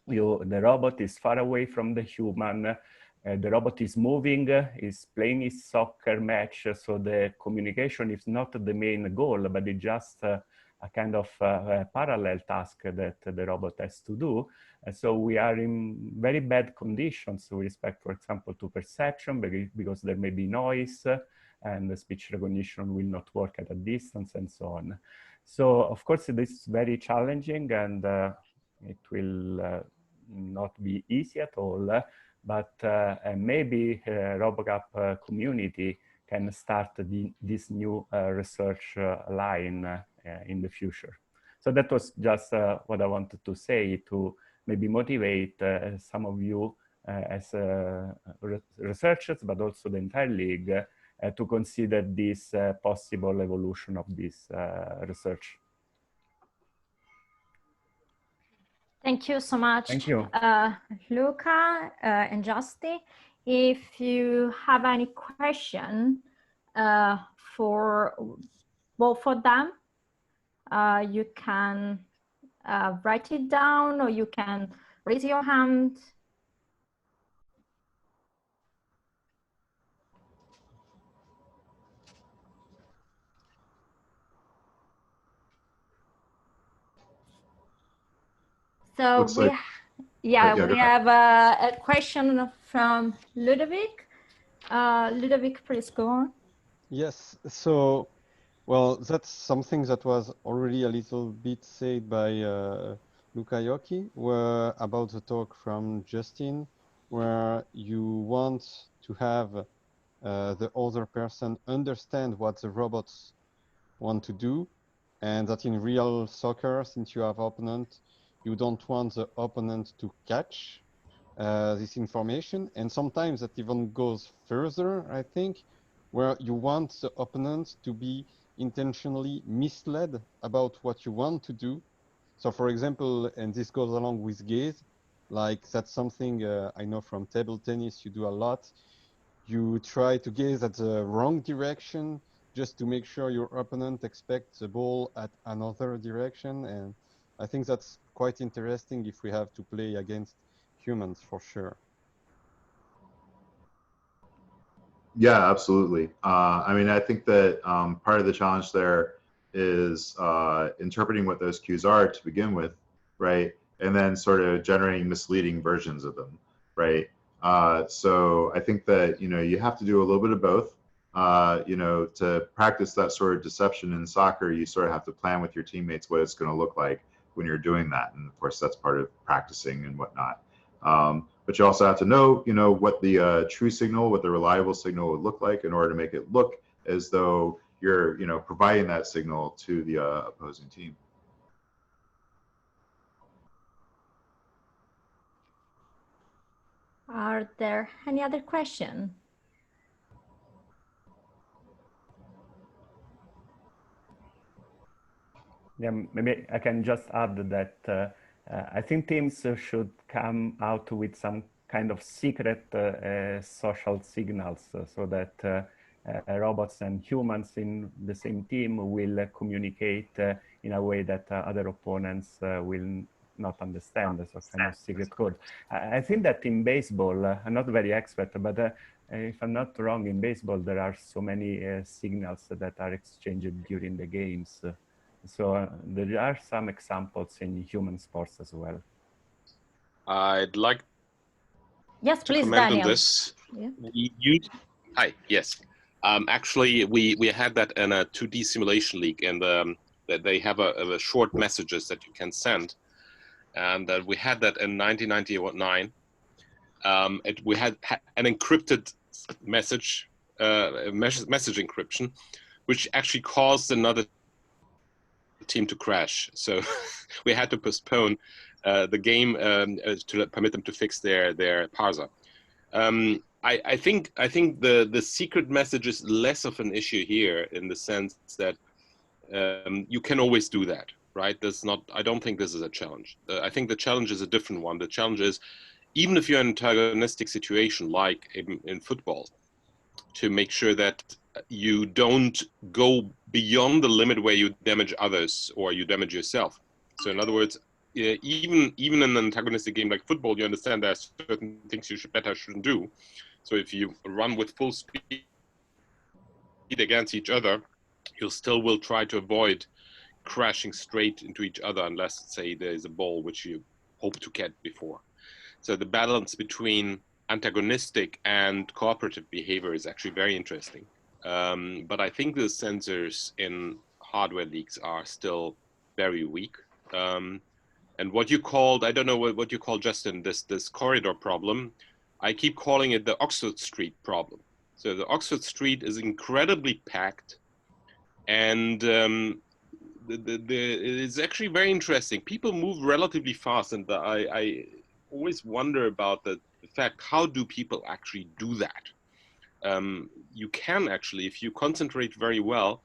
the robot is far away from the human, the robot is moving, is playing his soccer match, so the communication is not the main goal, but it's just a kind of parallel task that the robot has to do. And so we are in very bad conditions with respect, for example, to perception, because there may be noise and the speech recognition will not work at a distance and so on. So of course, this is very challenging, and it will not be easy at all, but maybe RoboCup community can start this new research line in the future. So that was just what I wanted to say to maybe motivate some of you as researchers, but also the entire league to consider this possible evolution of this research. Thank you so much, Thank you. Luca and Justin. If you have any question for both of them, you can write it down, or you can raise your hand. So Looks like, we have a question from Ludovic. Ludovic, please go on. Yes, so, well, that's something that was already a little bit said by Luca Iocchi, about the talk from Justin, where you want to have the other person understand what the robots want to do, and that in real soccer, since you have opponent, you don't want the opponent to catch this information, and sometimes that even goes further, I think, where you want the opponent to be intentionally misled about what you want to do, So for example, and this goes along with gaze, like that's something I know from table tennis you do a lot. You try to gaze at the wrong direction just to make sure your opponent expects the ball at another direction. And I think that's quite interesting if we have to play against humans, for sure. Yeah, absolutely. I mean, I think that part of the challenge there is interpreting what those cues are to begin with, right? And then sort of generating misleading versions of them, right? So I think that, you know, you have to do a little bit of both. You know, to practice that sort of deception in soccer, you sort of have to plan with your teammates what it's going to look like when you're doing that. And of course, that's part of practicing and whatnot. But you also have to know, you know, what the true signal, what the reliable signal would look like in order to make it look as though you're, you know, providing that signal to the opposing team. Are there any other questions? Yeah, maybe I can just add that I think teams should come out with some kind of secret social signals so that robots and humans in the same team will communicate in a way that other opponents will not understand, so kind of secret code. I think that in baseball, I'm not very expert, but if I'm not wrong, in baseball there are so many signals that are exchanged during the games. So there are some examples in human sports as well. I'd like Yes, to please, comment Daniel. on this. Yeah. We use, hi, yes. Actually, we had that in a 2D simulation league, and that they have a short messages that you can send, and we had that in 1999. We had an encrypted message, message encryption, which actually caused another team to crash. So we had to postpone the game to permit them to fix their parser. I think the secret message is less of an issue here in the sense that you can always do that, right? I don't think this is a challenge. I think the challenge is a different one. The challenge is, even if you're in an antagonistic situation, like in football, to make sure that you don't go beyond the limit where you damage others or you damage yourself. So in other words, even in an antagonistic game like football, you understand there are certain things you shouldn't do. So if you run with full speed against each other, you still will try to avoid crashing straight into each other unless, say, there's a ball which you hope to get before. So the balance between antagonistic and cooperative behavior is actually very interesting. But I think the sensors in hardware leagues are still very weak. And what you called, I don't know what you call, Justin, this corridor problem, I keep calling it the Oxford Street problem. So the Oxford Street is incredibly packed, and it's actually very interesting. People move relatively fast, and I always wonder about the fact, how do people actually do that? You can actually, if you concentrate very well,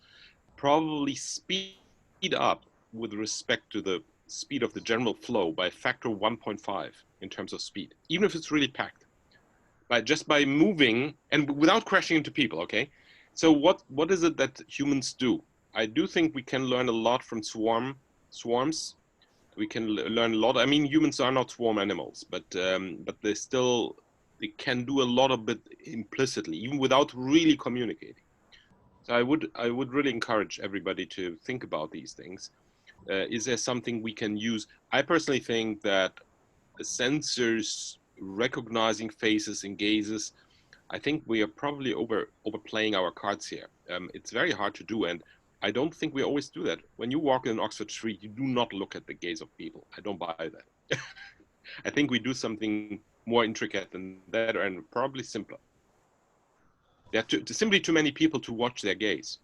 probably speed up with respect to the speed of the general flow by a factor 1.5 in terms of speed, even if it's really packed, just by moving and without crashing into people. Okay, so what is it that humans do? I do think we can learn a lot from swarms. We can learn a lot. I mean, humans are not swarm animals, but they can do a lot of it implicitly, even without really communicating. So I would really encourage everybody to think about these things. Is there something we can use? I personally think that the sensors recognizing faces and gazes, I think we are probably overplaying our cards here. It's very hard to do, and I don't think we always do that. When you walk in Oxford Street, you do not look at the gaze of people. I don't buy that. I think we do something more intricate than that, and probably simpler. There are simply too many people to watch their gaze,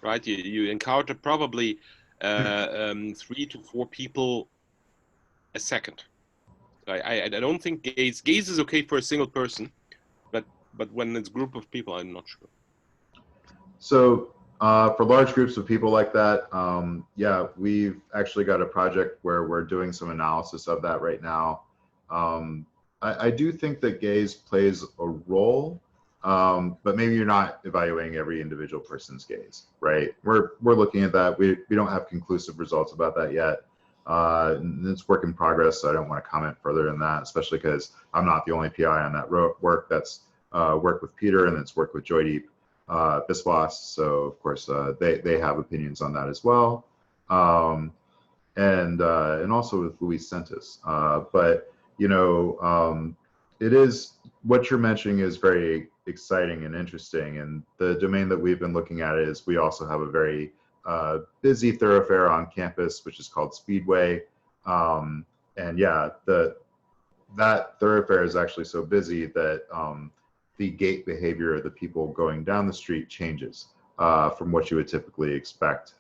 right? You encounter probably 3 to 4 people a second. I don't think gaze is okay for a single person, but when it's a group of people, I'm not sure. So For large groups of people like that, yeah, we've actually got a project where we're doing some analysis of that right now. I do think that gaze plays a role, but maybe you're not evaluating every individual person's gaze, right? We're looking at that. We don't have conclusive results about that yet. It's work in progress, so I don't want to comment further than that, especially because I'm not the only PI on that work. That's work with Peter, and it's work with Joydeep Biswas. So of course they have opinions on that as well, and also with Luis Sentis. But you know, it is what you're mentioning is very exciting and interesting, and the domain that we've been looking at is we also have a very busy thoroughfare on campus, which is called Speedway, and yeah, that thoroughfare is actually so busy that the gait behavior of the people going down the street changes from what you would typically expect,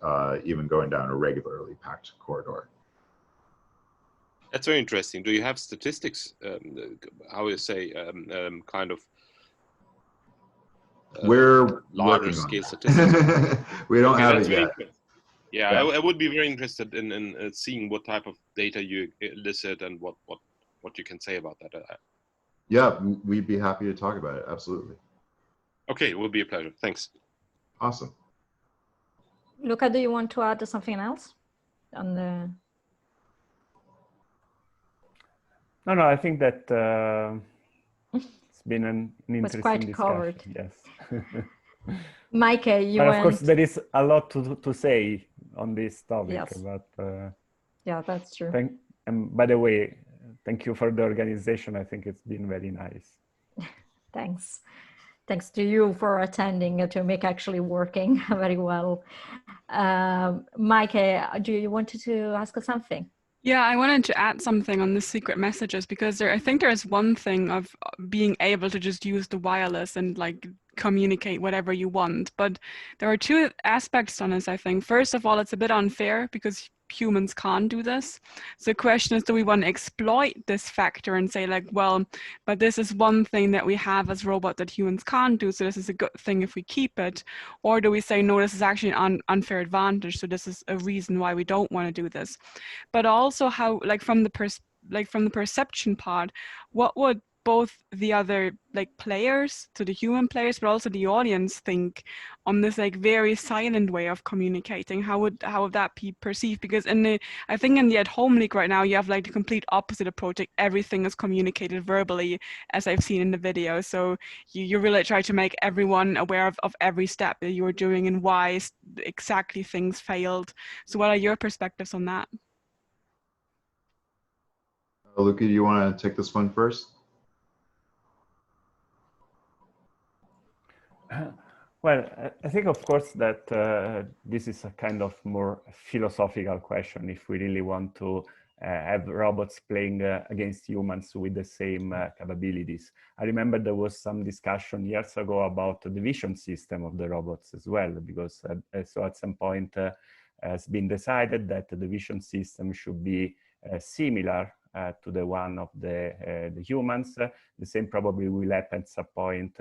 even going down a regularly packed corridor. That's very interesting. Do you have statistics? How you say, kind of we're larger scale statistics? We don't Okay, have that's it very yet. interesting. Yeah, I would be very interested in seeing what type of data you elicit and what you can say about that. Yeah, we'd be happy to talk about it. Absolutely. Okay, it will be a pleasure. Thanks. Awesome. Luca, do you want to add something else on the? No, I think that it's been an interesting quite discussion. covered. Yes. Maike, you but went... of course, there is a lot to say on this topic. Yes. But yeah, that's true. And by the way, thank you for the organization. I think it's been very nice. Thanks. Thanks to you for attending to make actually working very well. Maike, do you want to ask us something? Yeah, I wanted to add something on the secret messages, because I think there's one thing of being able to just use the wireless and like communicate whatever you want. But there are two aspects on this, I think. First of all, it's a bit unfair because humans can't do this. So the question is, do we want to exploit this factor and say like, well, but this is one thing that we have as robots that humans can't do, so this is a good thing if we keep it? Or do we say, no, this is actually an unfair advantage, so this is a reason why we don't want to do this? But also how, like from the perception part, what would both the other like players, so the human players, but also the audience think on this like very silent way of communicating? How would that be perceived? Because I think in the at-home league right now, you have like the complete opposite approach. Like everything is communicated verbally, as I've seen in the video. So you really try to make everyone aware of every step that you were doing and why exactly things failed. So what are your perspectives on that? Luca, do you want to take this one first? Well, I think, of course, that this is a kind of more philosophical question, if we really want to have robots playing against humans with the same capabilities. I remember there was some discussion years ago about the vision system of the robots as well, because so at some point has been decided that the vision system should be similar to the one of the humans. The same probably will happen at some point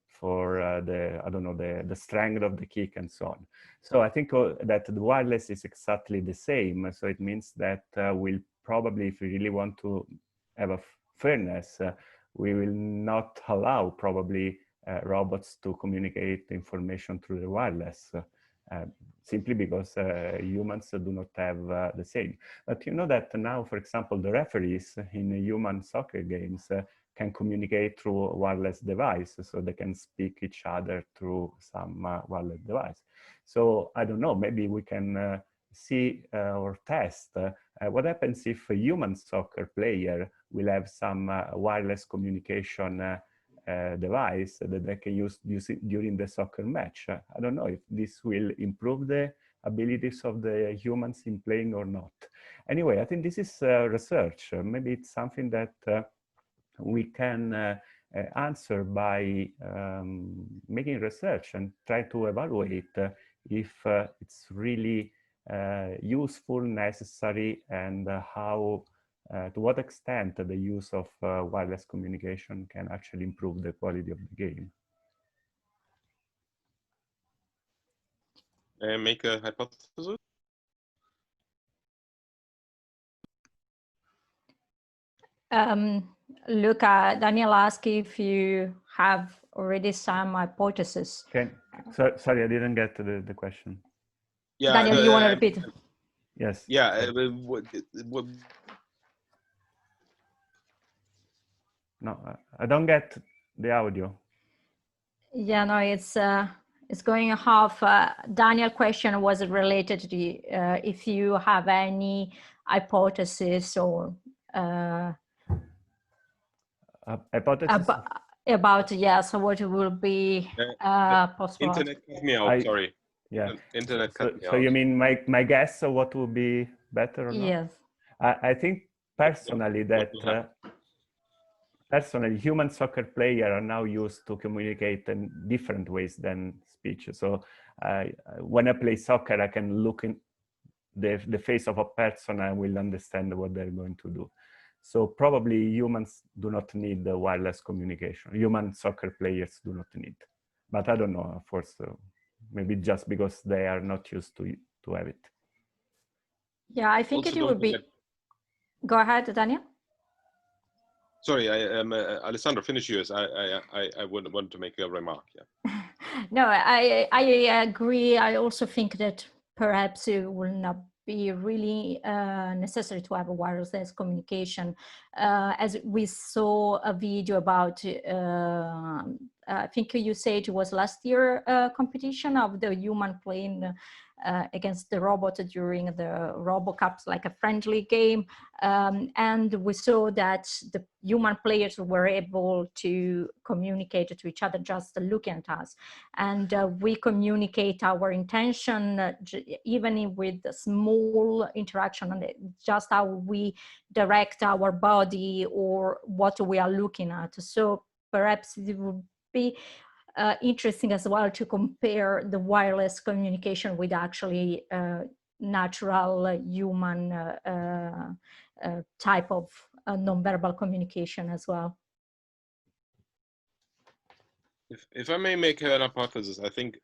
for the strength of the kick and so on. So I think that the wireless is exactly the same. So it means that we'll probably, if we really want to have a fairness, we will not allow probably robots to communicate information through the wireless, simply because humans do not have the same. But you know that now, for example, the referees in human soccer games can communicate through a wireless device, so they can speak each other through some wireless device. So I don't know, maybe we can see or test what happens if a human soccer player will have some wireless communication device that they can use during the soccer match. I don't know if this will improve the abilities of the humans in playing or not. Anyway, I think this is research. Maybe it's something that we can answer by making research and try to evaluate if it's really useful, necessary, and how, to what extent the use of wireless communication can actually improve the quality of the game. make a hypothesis? Luca, Daniel asked if you have already some hypothesis. Sorry, I didn't get to the question. Yeah, Daniel, you want to repeat? Yes. Yeah. No, I don't get the audio. Yeah, no, it's going half. Daniel's question was related to if you have any hypothesis or hypothesis about yes, what will be possible. Internet cut me out. Sorry. Yeah. Internet cut me out. So you mean my guess of what would be better or not? Yes. I think personally that human soccer players are now used to communicate in different ways than speech. So when I play soccer, I can look in the face of a person and will understand what they're going to do. So probably humans do not need the wireless communication. Human soccer players do not need. But I don't know, of course, maybe just because they are not used to have it. Yeah, I think it would be. Go ahead, Daniel. Sorry, Alessandra, finish yours. I would want to make a remark. Yeah. No, I agree. I also think that perhaps it will not be really necessary to have a wireless communication. As we saw a video about, I think you said it was last year competition of the human playing against the robot during the RoboCup, like a friendly game. And we saw that the human players were able to communicate to each other just looking at us. And we communicate our intention, even with a small interaction, and just how we direct our body or what we are looking at. So perhaps it would be interesting as well to compare the wireless communication with actually natural human type of nonverbal communication as well. If I may make an hypothesis, I think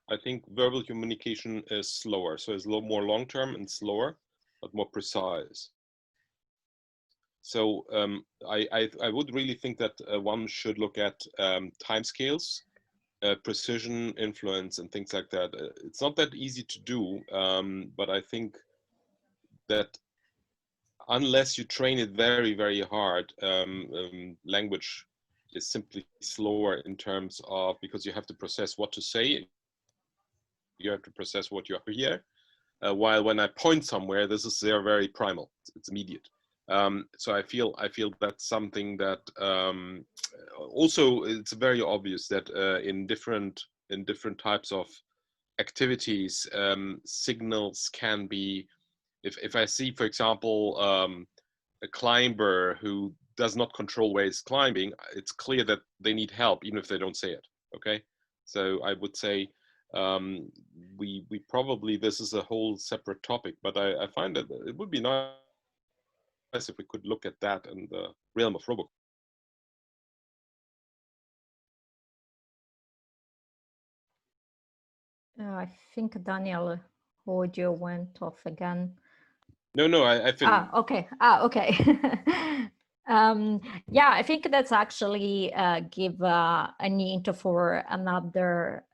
verbal communication is slower, so it's a little more long-term and slower, but more precise. So I would really think that one should look at timescales, precision, influence, and things like that. It's not that easy to do, but I think that unless you train it very, very hard, language is simply slower in terms of, because you have to process what to say, you have to process what you hear. While when I point somewhere, they're very primal. It's immediate. So I feel that's something that also it's very obvious that in different types of activities, signals can be. If I see, for example, a climber who does not control where he's climbing, it's clear that they need help, even if they don't say it. Okay, so I would say we probably, this is a whole separate topic, but I find that it would be nice if we could look at that in the realm of RoboCup. I think Daniel audio went off again. No, I finished. Okay. Okay. Yeah, I think that's actually give a hint for another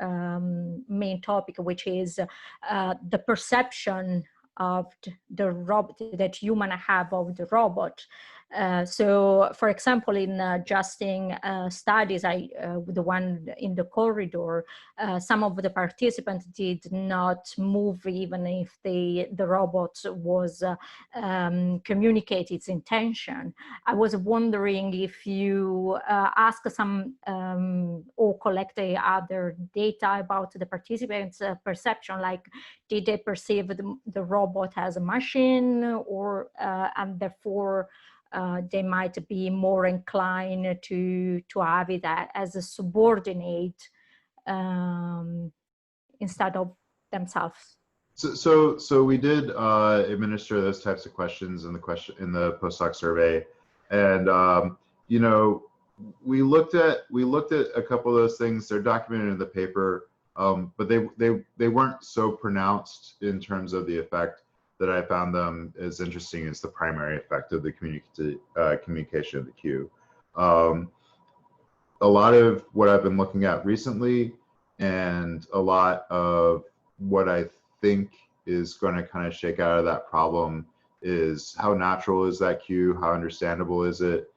main topic, which is the perception of the robot that human have of the robot. So, for example, in adjusting studies, the one in the corridor, some of the participants did not move even if the robot was communicate its intention. I was wondering if you ask some or collect other data about the participants' perception, like did they perceive the robot as a machine, or and therefore they might be more inclined to have it as a subordinate instead of themselves. So we did administer those types of questions in the postdoc survey, and you know, we looked at a couple of those things. They're documented in the paper. but they weren't so pronounced in terms of the effect that I found them as interesting as the primary effect of the communication of the cue. A lot of what I've been looking at recently, and a lot of what I think is going to kind of shake out of that problem, is how natural is that cue, how understandable is it,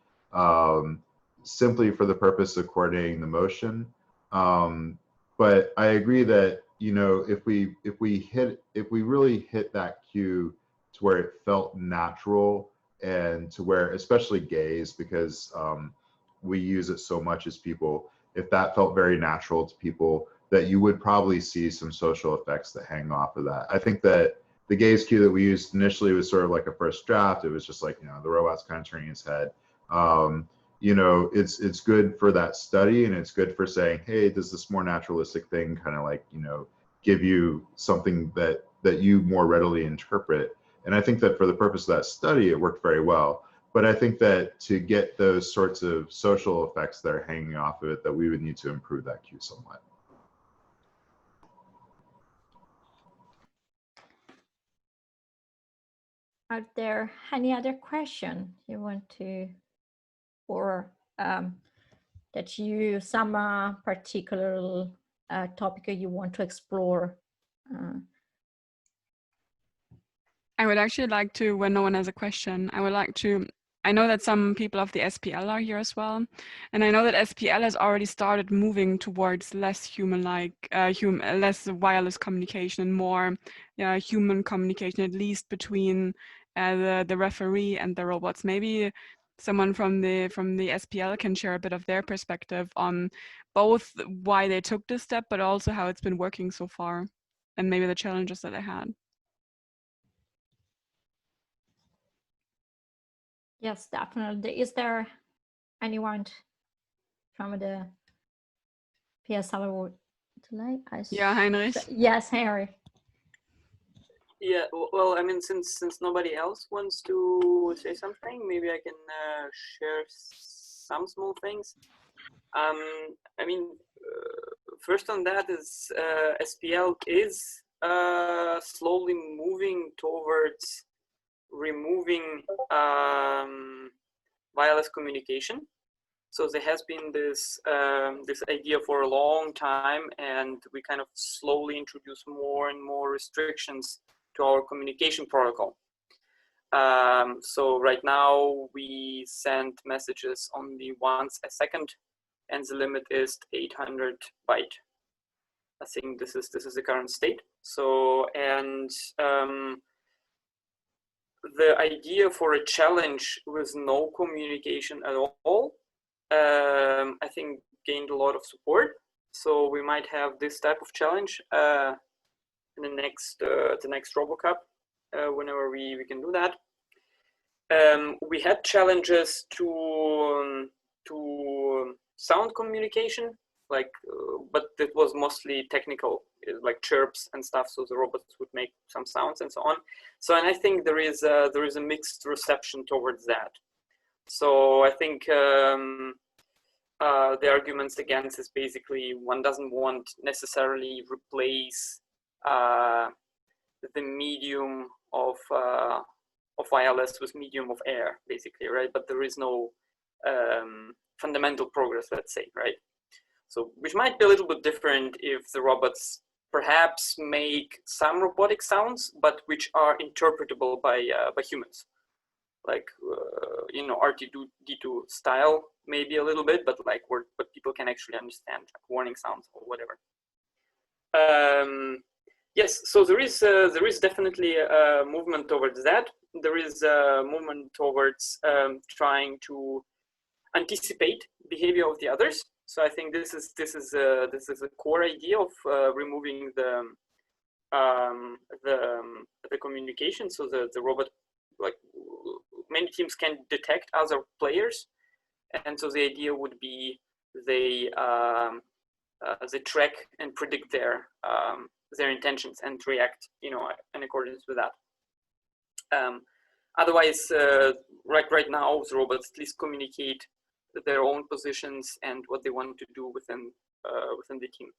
simply for the purpose of coordinating the motion. But I agree that, you know, if we really hit that cue to where it felt natural, and to where, especially gaze, because we use it so much as people, if that felt very natural to people, that you would probably see some social effects that hang off of that. I think that the gaze cue that we used initially was sort of like a first draft. It was just like, you know, the robot's kind of turning his head. You know, it's good for that study, and it's good for saying, hey, does this more naturalistic thing kind of like, you know, give you something that you more readily interpret? And I think that for the purpose of that study, it worked very well. But I think that to get those sorts of social effects that are hanging off of it, that we would need to improve that cue somewhat. Are there any other question you want to, or that you, some particular topic you want to explore? I would actually like to, when no one has a question, I would like to, I know that some people of the SPL are here as well, and I know that SPL has already started moving towards less human-like, less wireless communication and more human communication, at least between the referee and the robots. Maybe someone from the SPL can share a bit of their perspective on both why they took this step, but also how it's been working so far, and maybe the challenges that they had. Yes, definitely. Is there anyone from the PSL tonight? Yeah, Heinrich. Yes, Henry. Yeah, well, I mean, since nobody else wants to say something, maybe I can share some small things. I mean, first on that is SPL is slowly moving towards removing wireless communication. So there has been this this idea for a long time, and we kind of slowly introduce more and more restrictions to our communication protocol. So right now we send messages only once a second, and the limit is 800 byte. I think this is the current state. So, and the idea for a challenge with no communication at all, I think gained a lot of support. So we might have this type of challenge in the next RoboCup, whenever we can do that. We had challenges to sound communication, like, but it was mostly technical, like chirps and stuff. So the robots would make some sounds and so on. So, and I think there is a mixed reception towards that. So I think the arguments against is basically one doesn't want necessarily replace the medium of wireless with medium of air, basically, right? But there is no fundamental progress, let's say, right? So, which might be a little bit different if the robots perhaps make some robotic sounds, but which are interpretable by humans, like you know, R2D2 style, maybe a little bit, but like what people can actually understand, like warning sounds or whatever. Yes, so there is definitely a movement towards that. There is a movement towards trying to anticipate behavior of the others. So I think this is a core idea of removing the communication. So the robot, like many teams, can detect other players, and so the idea would be they track and predict their intentions and react, you know, in accordance with that. Otherwise, right now, the robots at least communicate their own positions and what they want to do within the team.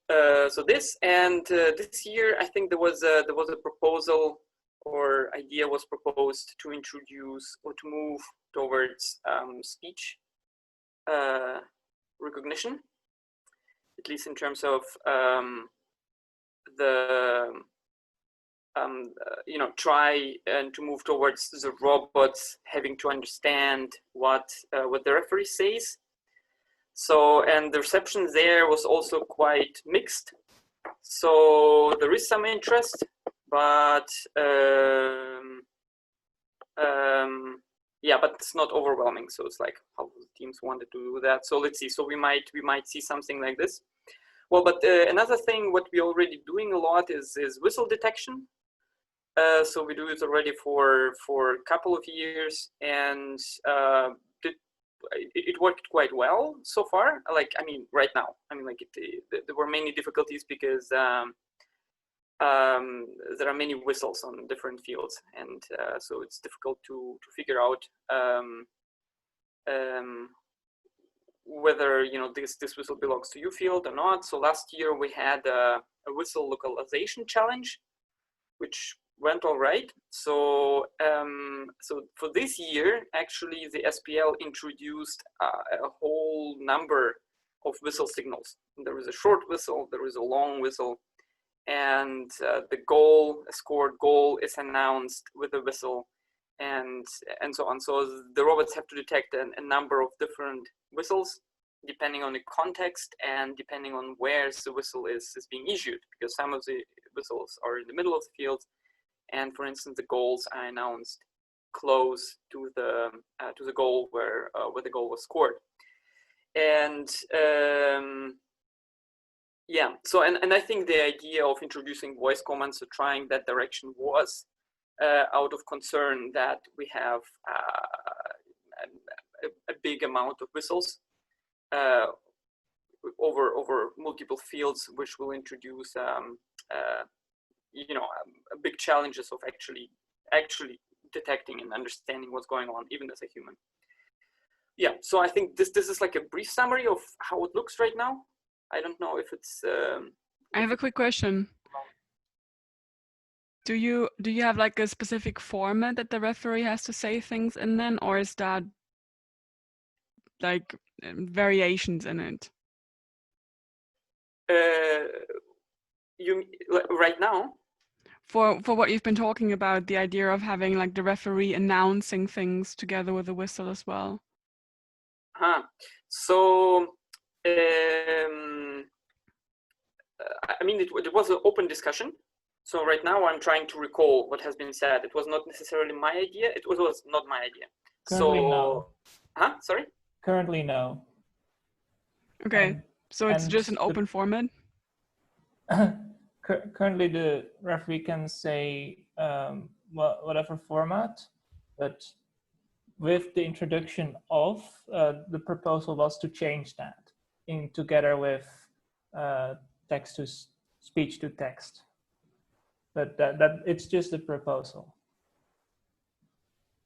So this, and this year, I think there was a proposal or idea was proposed to introduce or to move towards speech recognition, at least in terms of try and to move towards the robots having to understand what the referee says. So, and the reception there was also quite mixed. So there is some interest, but yeah, but it's not overwhelming. So it's like how the teams wanted to do that. So let's see. So we might see something like this. Well, but another thing, what we're already doing a lot is whistle detection. So we do it already for a couple of years, and it worked quite well so far. Like, I mean, right now, I mean, like there were many difficulties because there are many whistles on different fields, and so it's difficult to figure out whether this whistle belongs to your field or not. So last year we had a whistle localization challenge, which went all right. So so for this year, actually, the SPL introduced a whole number of whistle signals. There is a short whistle, there is a long whistle, and the goal, a scored goal, is announced with a whistle, and so on. So the robots have to detect a number of different whistles, depending on the context and depending on where the whistle is being issued, because some of the whistles are in the middle of the field, and for instance, the goals are announced close to the goal where the goal was scored. And yeah, so and I think the idea of introducing voice commands or trying that direction was out of concern that we have a big amount of whistles over multiple fields, which will introduce big challenges of actually detecting and understanding what's going on, even as a human. Yeah, so I think this is like a brief summary of how it looks right now. I don't know if it's. I have a quick question. Do you have like a specific format that the referee has to say things in then, or is that like variations in it? You right now? For what you've been talking about, the idea of having like the referee announcing things together with the whistle as well. So I mean, it was an open discussion. So right now I'm trying to recall what has been said. It was not necessarily my idea. It was not my idea. Currently, so, no. Sorry? Currently, no. Okay, so it's just an open format? Currently, the referee can say whatever format, but with the introduction of the proposal was to change that together with text to speech to text. But that it's just a proposal.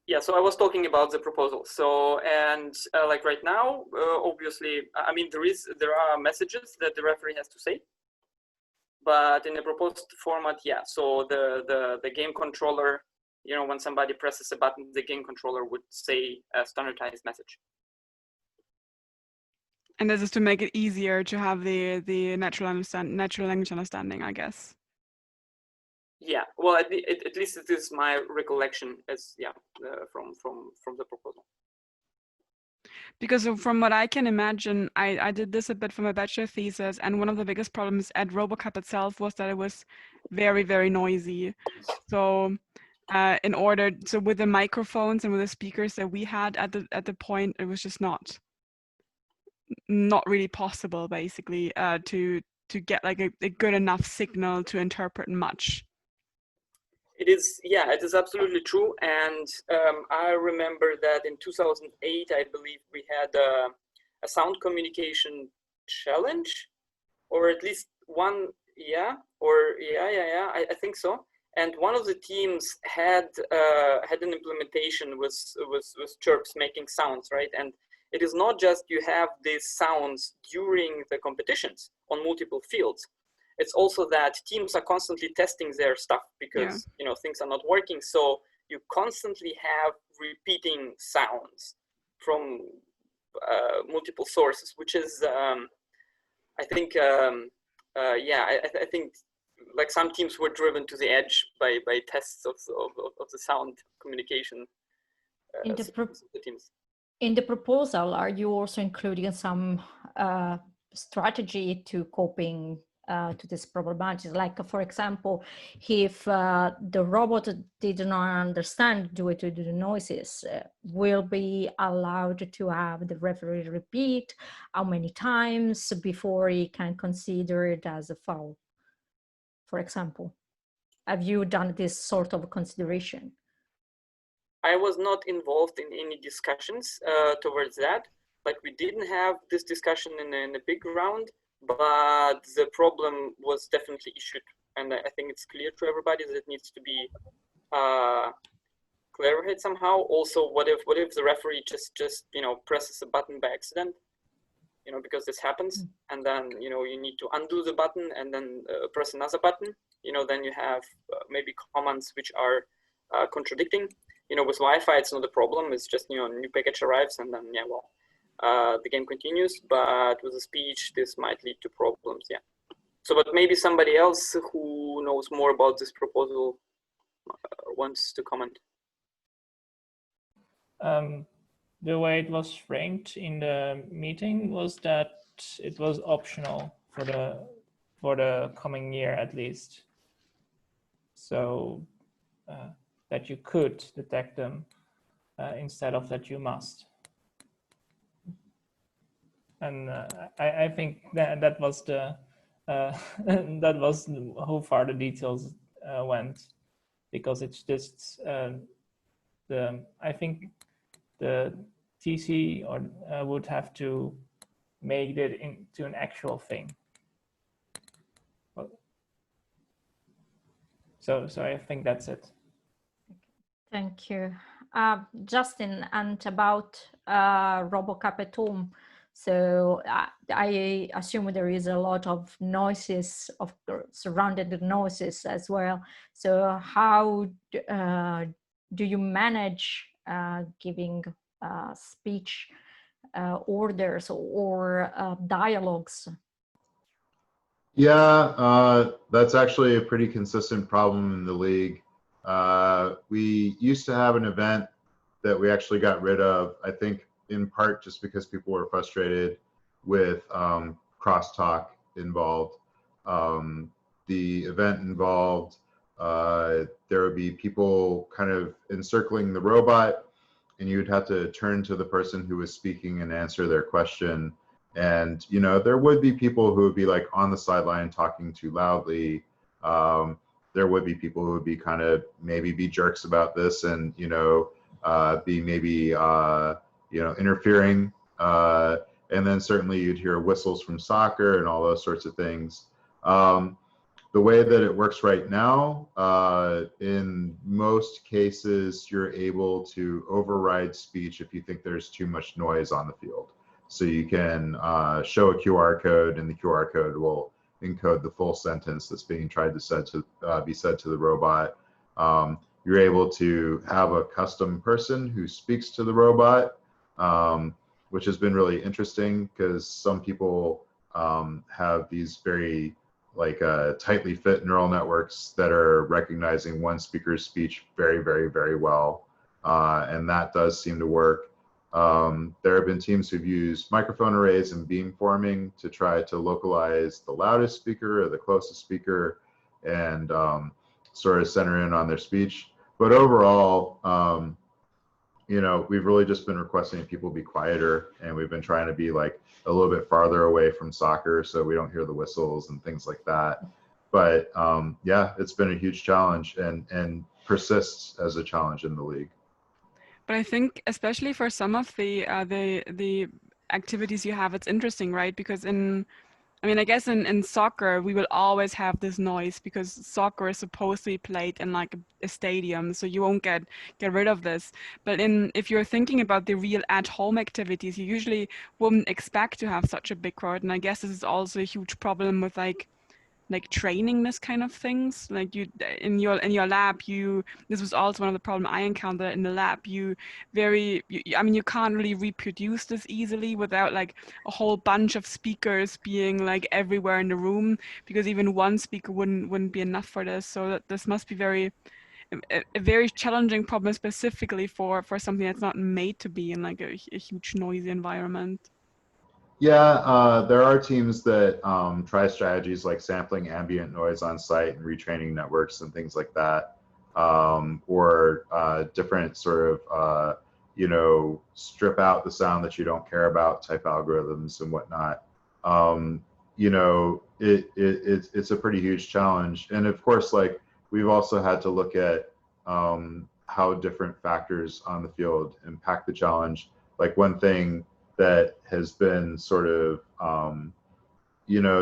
Yeah, so I was talking about the proposal. So, and like right now, obviously, I mean, there are messages that the referee has to say, but in the proposed format, yeah. So the game controller, when somebody presses a button, the game controller would say a standardized message. And this is to make it easier to have the natural language understanding, I guess. Yeah, well, at least it is my recollection as from the proposal. Because from what I can imagine, I did this a bit for my bachelor thesis, and one of the biggest problems at RoboCup itself was that it was very, very noisy. So so with the microphones and with the speakers that we had at the point, it was just not really possible, basically, to get like a good enough signal to interpret much. It is, yeah, it is absolutely true. And I remember that in 2008, I believe we had a sound communication challenge, or at least one, I think so. And one of the teams had an implementation with chirps making sounds, right? And it is not just you have these sounds during the competitions on multiple fields. It's also that teams are constantly testing their stuff because you know, things are not working. So you constantly have repeating sounds from multiple sources, which is, I think, I think like some teams were driven to the edge by tests of the sound communication. In the proposal, are you also including some strategy to coping to this problematics? Like, for example, if the robot did not understand due to the noises, will be allowed to have the referee repeat how many times before he can consider it as a foul, for example? Have you done this sort of consideration? I was not involved in any discussions towards that. Like, we didn't have this discussion in a big round, but the problem was definitely issued. And I think it's clear to everybody that it needs to be clarified somehow. Also, what if the referee just you know, presses a button by accident? You know, because this happens, and then, you know, you need to undo the button and then press another button. You know, then you have maybe commands which are contradicting. You know, with Wi-Fi, it's not a problem. It's just, you know, a new package arrives and then, yeah, well, the game continues. But with the speech, this might lead to problems, yeah. So, but maybe somebody else who knows more about this proposal wants to comment. The way it was framed in the meeting was that it was optional for the coming year at least. So that you could detect them instead of that you must. And I think that was the that was how far the details went, because it's just I think the TC or would have to make it into an actual thing. So I think that's it. Thank you. Justin, and about RoboCup at home. So I assume there is a lot of noises, of surrounded noises as well. So how do you manage giving speech orders or dialogues? Yeah, that's actually a pretty consistent problem in the league. We used to have an event that we actually got rid of, I think in part just because people were frustrated with crosstalk involved. The event involved, there would be people kind of encircling the robot, and you would have to turn to the person who was speaking and answer their question. And, you know, there would be people who would be like on the sideline talking too loudly. There would be people who would be kind of maybe be jerks about this and, you know, be maybe, you know, interfering. And then certainly you'd hear whistles from soccer and all those sorts of things. The way that it works right now, in most cases, you're able to override speech if you think there's too much noise on the field. So you can show a QR code, and the QR code will encode the full sentence that's being tried to be said to the robot. You're able to have a custom person who speaks to the robot, which has been really interesting because some people have these very tightly fit neural networks that are recognizing one speaker's speech very, very, very well. And that does seem to work. There have been teams who've used microphone arrays and beamforming to try to localize the loudest speaker or the closest speaker and sort of center in on their speech. But overall, you know, we've really just been requesting people be quieter, and we've been trying to be like a little bit farther away from soccer so we don't hear the whistles and things like that. But yeah, it's been a huge challenge and persists as a challenge in the league. But I think especially for some of the activities you have, it's interesting, right? Because in I mean, I guess in soccer, we will always have this noise because soccer is supposed to be played in like a stadium, so you won't get rid of this. But if you're thinking about the real at-home activities, you usually wouldn't expect to have such a big crowd. And I guess this is also a huge problem with like training this kind of things. Like you in your lab, this was also one of the problems I encountered in the lab. I mean, you can't really reproduce this easily without like a whole bunch of speakers being like everywhere in the room, because even one speaker wouldn't be enough for this. So this must be a very challenging problem, specifically for something that's not made to be in like a huge noisy environment. Yeah, there are teams that try strategies like sampling ambient noise on site and retraining networks and things like that, or different sort of, strip out the sound that you don't care about type algorithms and whatnot. It's a pretty huge challenge. And of course, like we've also had to look at how different factors on the field impact the challenge. Like one thing that has been sort of,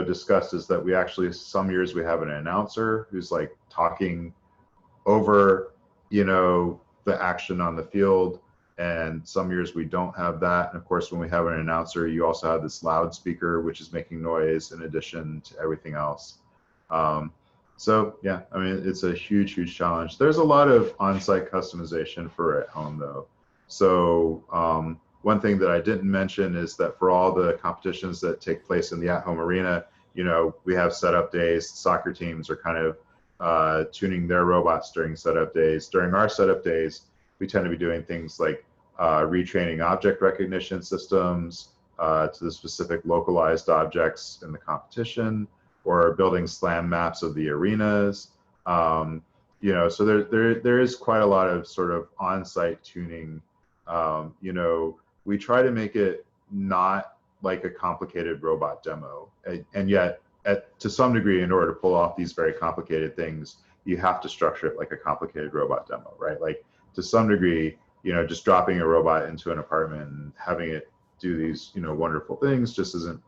discussed is that we actually, some years we have an announcer who's like talking over, the action on the field. And some years we don't have that. And of course, when we have an announcer, you also have this loudspeaker, which is making noise in addition to everything else. So yeah, I mean, it's a huge, huge challenge. There's a lot of on-site customization for at home though. So, one thing that I didn't mention is that for all the competitions that take place in the at-home arena, we have setup days. Soccer teams are kind of tuning their robots during setup days. During our setup days, we tend to be doing things like retraining object recognition systems to the specific localized objects in the competition, or building SLAM maps of the arenas. So there is quite a lot of sort of on-site tuning. We try to make it not like a complicated robot demo, and yet to some degree, in order to pull off these very complicated things, you have to structure it like a complicated robot demo, right? Like to some degree, just dropping a robot into an apartment and having it do these, wonderful things just isn't,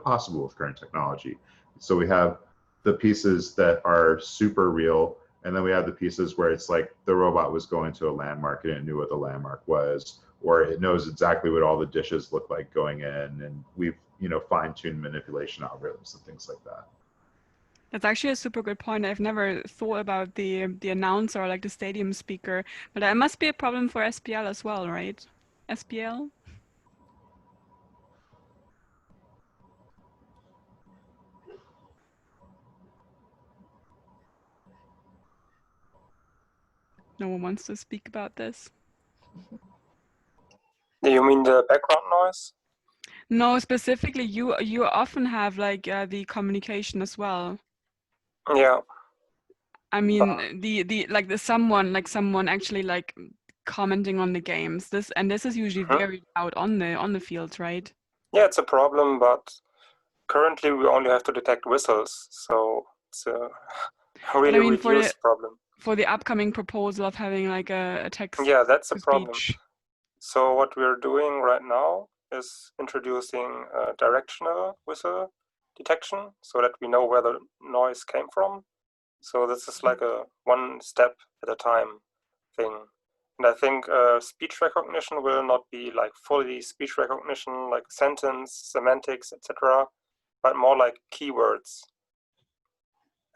possible with current technology. So we have the pieces that are super real, and then we have the pieces where it's like the robot was going to a landmark and it knew what the landmark was, or it knows exactly what all the dishes look like going in, and we've fine-tuned manipulation algorithms and things like that. That's actually a super good point. I've never thought about the announcer or like the stadium speaker, but that must be a problem for SPL as well, right? SPL? No one wants to speak about this. Do you mean the background noise? No, specifically, you often have like the communication as well. Yeah. I mean, someone actually like commenting on the games. This is usually very loud on the field, right? Yeah, it's a problem, but currently we only have to detect whistles, so it's a really reduced problem. For the upcoming proposal of having like a text. Yeah, that's a problem. So what we're doing right now is introducing directional whistle detection so that we know where the noise came from. So this is like a one step at a time thing. And I think speech recognition will not be like fully speech recognition, like sentence, semantics, etc., but more like keywords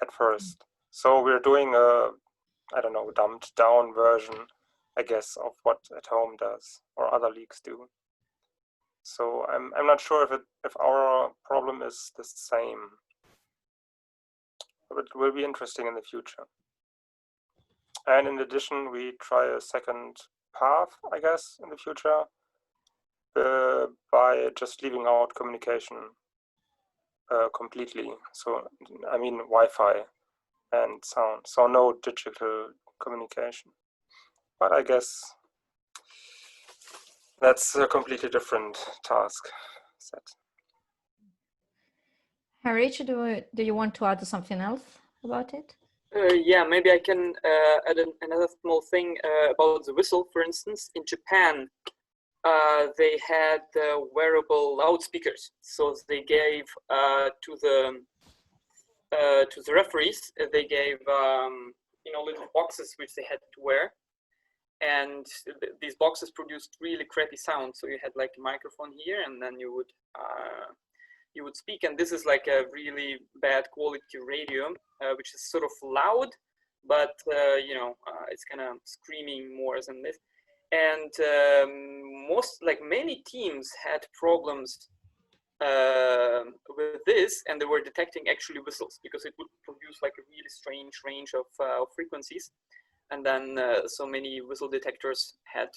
at first. So we're doing a, dumbed down version, I guess, of what At Home does or other leagues do. So I'm not sure if our problem is the same, but it will be interesting in the future. And in addition, we try a second path, I guess, in the future by just leaving out communication completely. So I mean Wi-Fi and sound, so no digital communication. But I guess that's a completely different task set. Harry, do you want to add something else about it? Yeah, maybe I can add another small thing about the whistle. For instance, in Japan, they had wearable loudspeakers. So they gave to the referees, they gave little boxes which they had to wear, and these boxes produced really crappy sound. So you had like a microphone here, and then you would speak, and this is like a really bad quality radio, which is sort of loud, but it's kind of screaming more than this. And many teams had problems with this, and they were detecting actually whistles, because it would produce like a really strange range of frequencies. And then so many whistle detectors had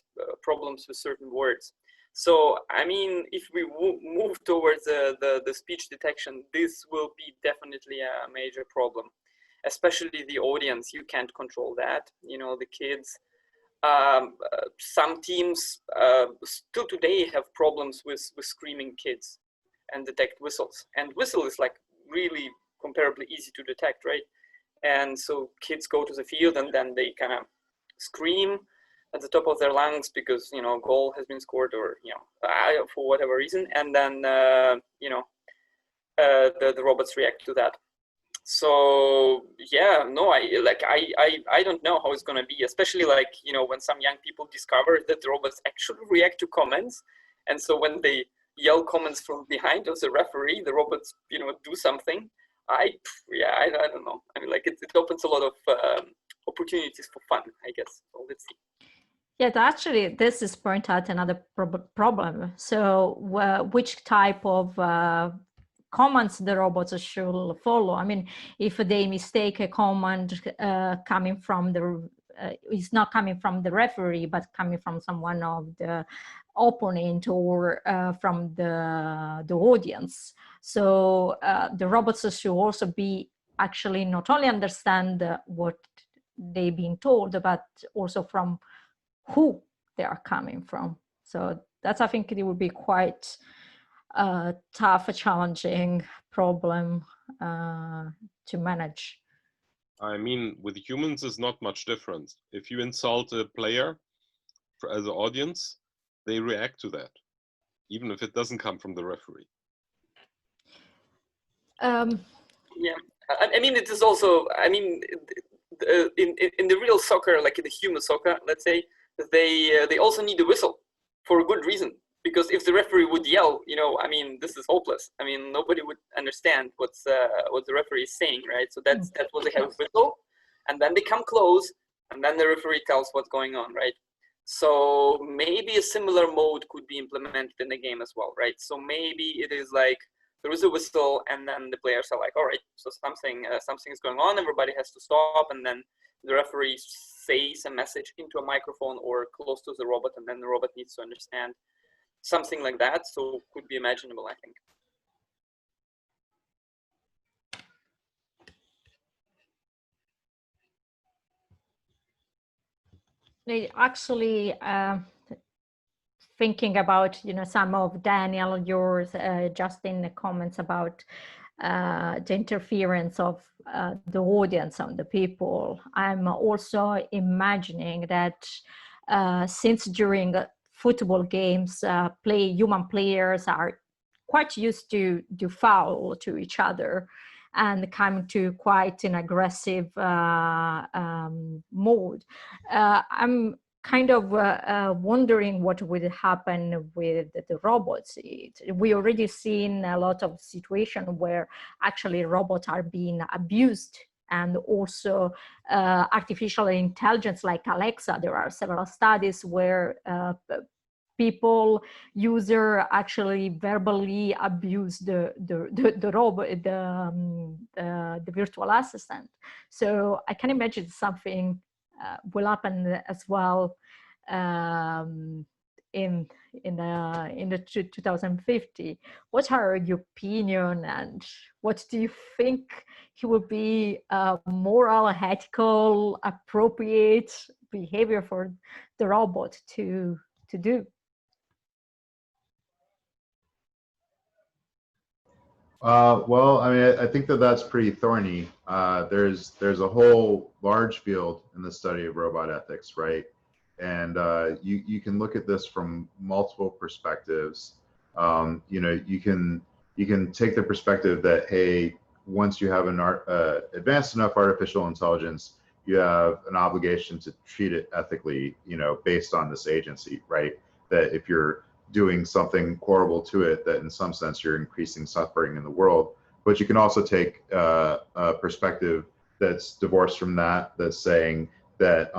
problems with certain words. So, I mean, if we move towards the speech detection, this will be definitely a major problem, especially the audience. You can't control that. The kids. Some teams still today have problems with screaming kids and detect whistles. And whistle is like really comparably easy to detect, right? And so kids go to the field and then they kind of scream at the top of their lungs because, goal has been scored, or, for whatever reason. And then, the robots react to that. So yeah, no, I don't know how it's going to be, especially like, when some young people discover that the robots actually react to comments. And so when they yell comments from behind of the referee, the robots, do something. I don't know. I mean, like it opens a lot of opportunities for fun, I guess. So let's see. Yeah, actually, this is point out another problem. So which type of commands the robots should follow? I mean, if they mistake a command coming from it's not coming from the referee, but coming from someone of the opponent or from the audience. So the robots should also be actually not only understand what they've been told, but also from who they are coming from. So that's, I think it would be quite a tough, challenging problem to manage. I mean, with humans, there's not much difference. If you insult a player as an audience, they react to that, even if it doesn't come from the referee. Yeah, I mean, it is also, I mean, in the real soccer, like in the human soccer, let's say, they also need a whistle for a good reason. Because if the referee would yell, I mean, this is hopeless. I mean, nobody would understand what the referee is saying, right? So that's what they have a whistle, and then they come close, and then the referee tells what's going on, right? So maybe a similar mode could be implemented in the game as well, right? So maybe it is like there is a whistle, and then the players are like, all right, so something is going on. Everybody has to stop, and then the referee says a message into a microphone or close to the robot, and then the robot needs to understand. Something like that, so could be imaginable, I think. Actually, thinking about some of Daniel, yours, just in the comments about the interference of the audience and the people, I'm also imagining that since during football games, human players are quite used to do foul to each other and come to quite an aggressive mode. I'm kind of wondering what would happen with the robots. We already seen a lot of situations where actually robots are being abused, and also artificial intelligence like Alexa. There are several studies where user actually verbally abuse the robot, the virtual assistant. So I can imagine something will happen as well in the 2050. What are your opinion, and what do you think would be moral, ethical, appropriate behavior for the robot to do? Well, I mean, I think that's pretty thorny. There's a whole large field in the study of robot ethics, right? And you can look at this from multiple perspectives. You know, you can take the perspective that, hey, once you have an advanced enough artificial intelligence, you have an obligation to treat it ethically, you know, based on this agency, right? That if you're doing something horrible to it, that in some sense you're increasing suffering in the world. But you can also take a perspective that's divorced from that, that's saying that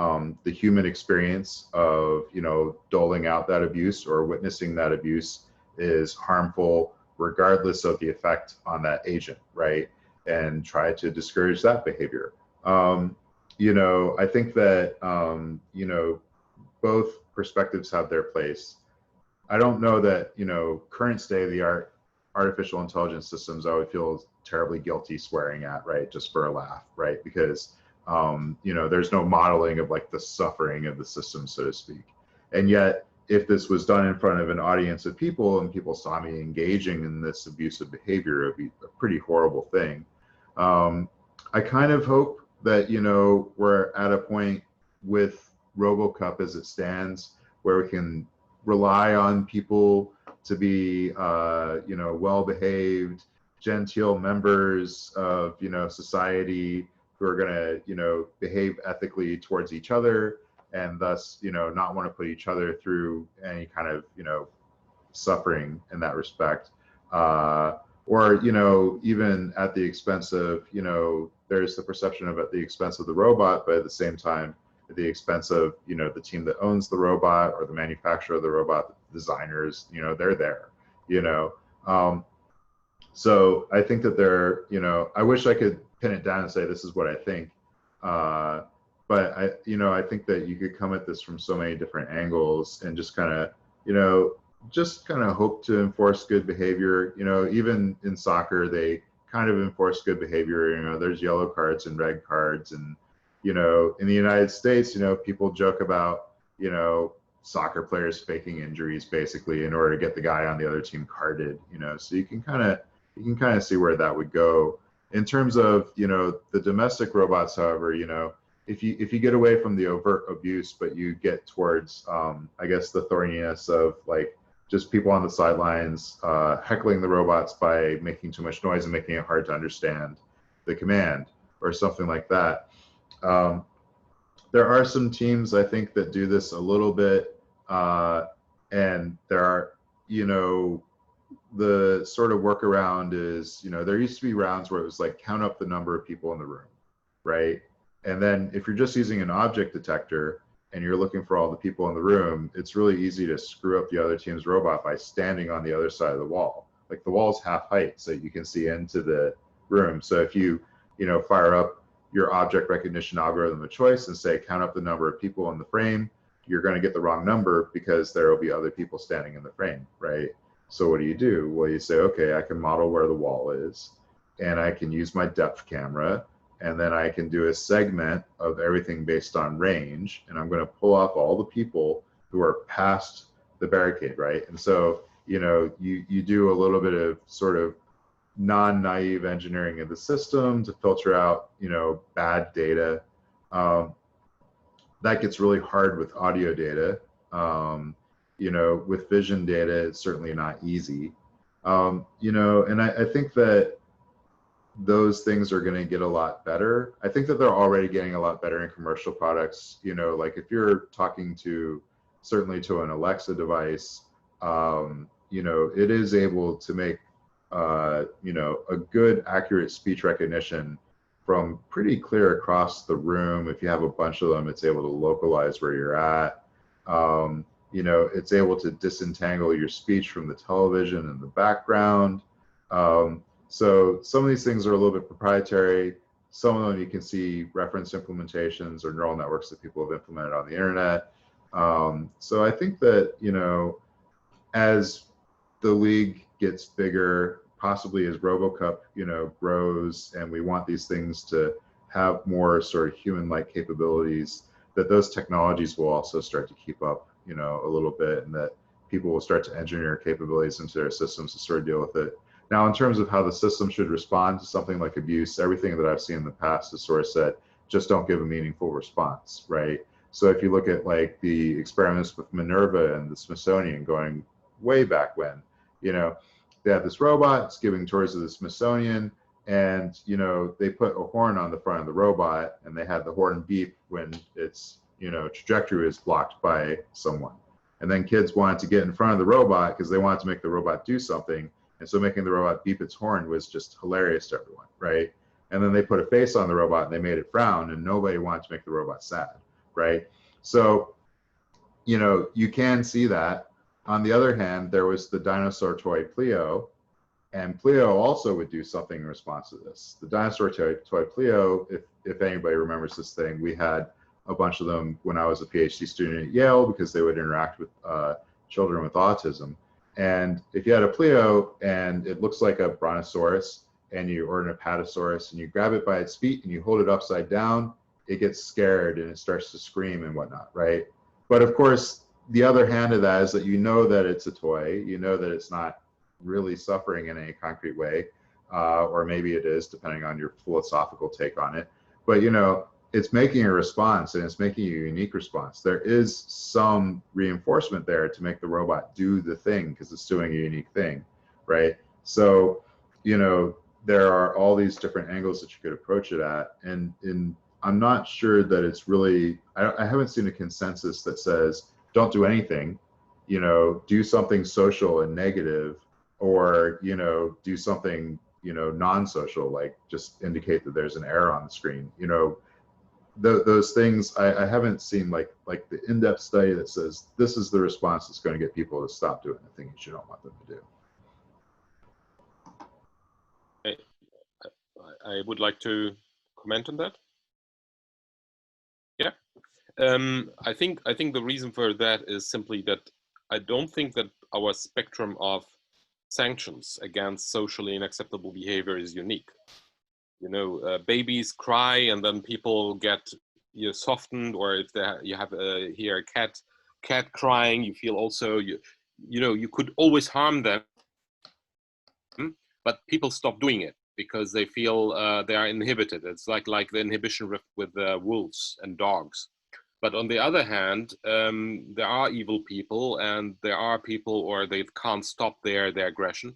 the human experience of, you know, doling out that abuse or witnessing that abuse is harmful regardless of the effect on that agent, right? And try to discourage that behavior. You know, I think that, you know, both perspectives have their place. I don't know that, you know, current state of the art artificial intelligence systems, I would feel terribly guilty swearing at, right? Just for a laugh, right? Because, you know, there's no modeling of like the suffering of the system, so to speak. And yet, if this was done in front of an audience of people and people saw me engaging in this abusive behavior, it'd be a pretty horrible thing. I kind of hope that, you know, we're at a point with RoboCup as it stands where we can rely on people to be, you know, well-behaved, genteel members of, you know, society who are going to, you know, behave ethically towards each other, and thus, you know, not want to put each other through any kind of, you know, suffering in that respect. Or, you know, even at the expense of, you know, there's the perception of at the expense of the robot, but at the same time, at the expense of, you know, the team that owns the robot or the manufacturer of the robot, the designers, you know, they're there, you know. So I think that they're, you know, I wish I could pin it down and say this is what I think. But I, you know, I think that you could come at this from so many different angles and just kind of, you know, just kind of hope to enforce good behavior. You know, even in soccer, they kind of enforce good behavior. You know, there's yellow cards and red cards. And, you know, in the United States, you know, people joke about, you know, soccer players faking injuries basically in order to get the guy on the other team carded, you know, so you can kind of see where that would go. In terms of, you know, the domestic robots, however, you know, if you get away from the overt abuse, but you get towards, I guess, the thorniness of like just people on the sidelines heckling the robots by making too much noise and making it hard to understand the command or something like that. There are some teams, I think, that do this a little bit, and there are, you know, the sort of workaround is, you know, there used to be rounds where it was like count up the number of people in the room, right? And then if you're just using an object detector and you're looking for all the people in the room, it's really easy to screw up the other team's robot by standing on the other side of the wall. Like the wall's half height, so you can see into the room. So if you know, fire up your object recognition algorithm of choice and say count up the number of people in the frame, you're going to get the wrong number because there will be other people standing in the frame, right? So what do? Well, you say, okay, I can model where the wall is, and I can use my depth camera, and then I can do a segment of everything based on range, and I'm going to pull off all the people who are past the barricade, right? And so, you know, you do a little bit of sort of non-naive engineering of the system to filter out, you know, bad data. That gets really hard with audio data. You know, with vision data, it's certainly not easy. You know, and I think that those things are going to get a lot better. I think that they're already getting a lot better in commercial products. You know, like if you're talking to, certainly to an Alexa device, you know, it is able to make, you know, a good, accurate speech recognition from pretty clear across the room. If you have a bunch of them, it's able to localize where you're at. You know, it's able to disentangle your speech from the television in the background. So some of these things are a little bit proprietary. Some of them you can see reference implementations or neural networks that people have implemented on the internet. So I think that, you know, as the league gets bigger, possibly as RoboCup, you know, grows, and we want these things to have more sort of human-like capabilities, that those technologies will also start to keep up, you know, a little bit, and that people will start to engineer capabilities into their systems to sort of deal with it. Now, in terms of how the system should respond to something like abuse, everything that I've seen in the past has sort of said, just don't give a meaningful response, right? So if you look at like the experiments with Minerva and the Smithsonian going way back when, you know, they had this robot, it's giving tours of the Smithsonian, and, you know, they put a horn on the front of the robot, and they had the horn beep when its, you know, trajectory was blocked by someone. And then kids wanted to get in front of the robot because they wanted to make the robot do something. And so making the robot beep its horn was just hilarious to everyone, right? And then they put a face on the robot and they made it frown, and nobody wanted to make the robot sad, right? So, you know, you can see that. On the other hand, there was the dinosaur toy Pleo, and Pleo also would do something in response to this. The dinosaur toy Pleo, if anybody remembers this thing, we had a bunch of them when I was a PhD student at Yale because they would interact with children with autism. And if you had a Pleo and it looks like a brontosaurus or an apatosaurus, and you grab it by its feet and you hold it upside down, it gets scared and it starts to scream and whatnot, right? But of course, the other hand of that is that you know that it's a toy, you know that it's not really suffering in any concrete way, or maybe it is, depending on your philosophical take on it. But, you know, it's making a response, and it's making a unique response. There is some reinforcement there to make the robot do the thing because it's doing a unique thing, right? So, you know, there are all these different angles that you could approach it at, and I'm not sure that it's really, I haven't seen a consensus that says don't do anything, you know, do something social and negative, or, you know, do something, you know, non-social, like just indicate that there's an error on the screen. You know, those things, I haven't seen like the in-depth study that says this is the response that's going to get people to stop doing the things you don't want them to do. I would like to comment on that. Yeah, I think the reason for that is simply that I don't think that our spectrum of sanctions against socially unacceptable behavior is unique. You know, babies cry and then people get, you know, softened, or if you have hear a cat crying, you feel also, you know, you could always harm them, but people stop doing it because they feel they are inhibited. It's like the inhibition with wolves and dogs. But on the other hand, there are evil people, and there are people, or they can't stop their aggression.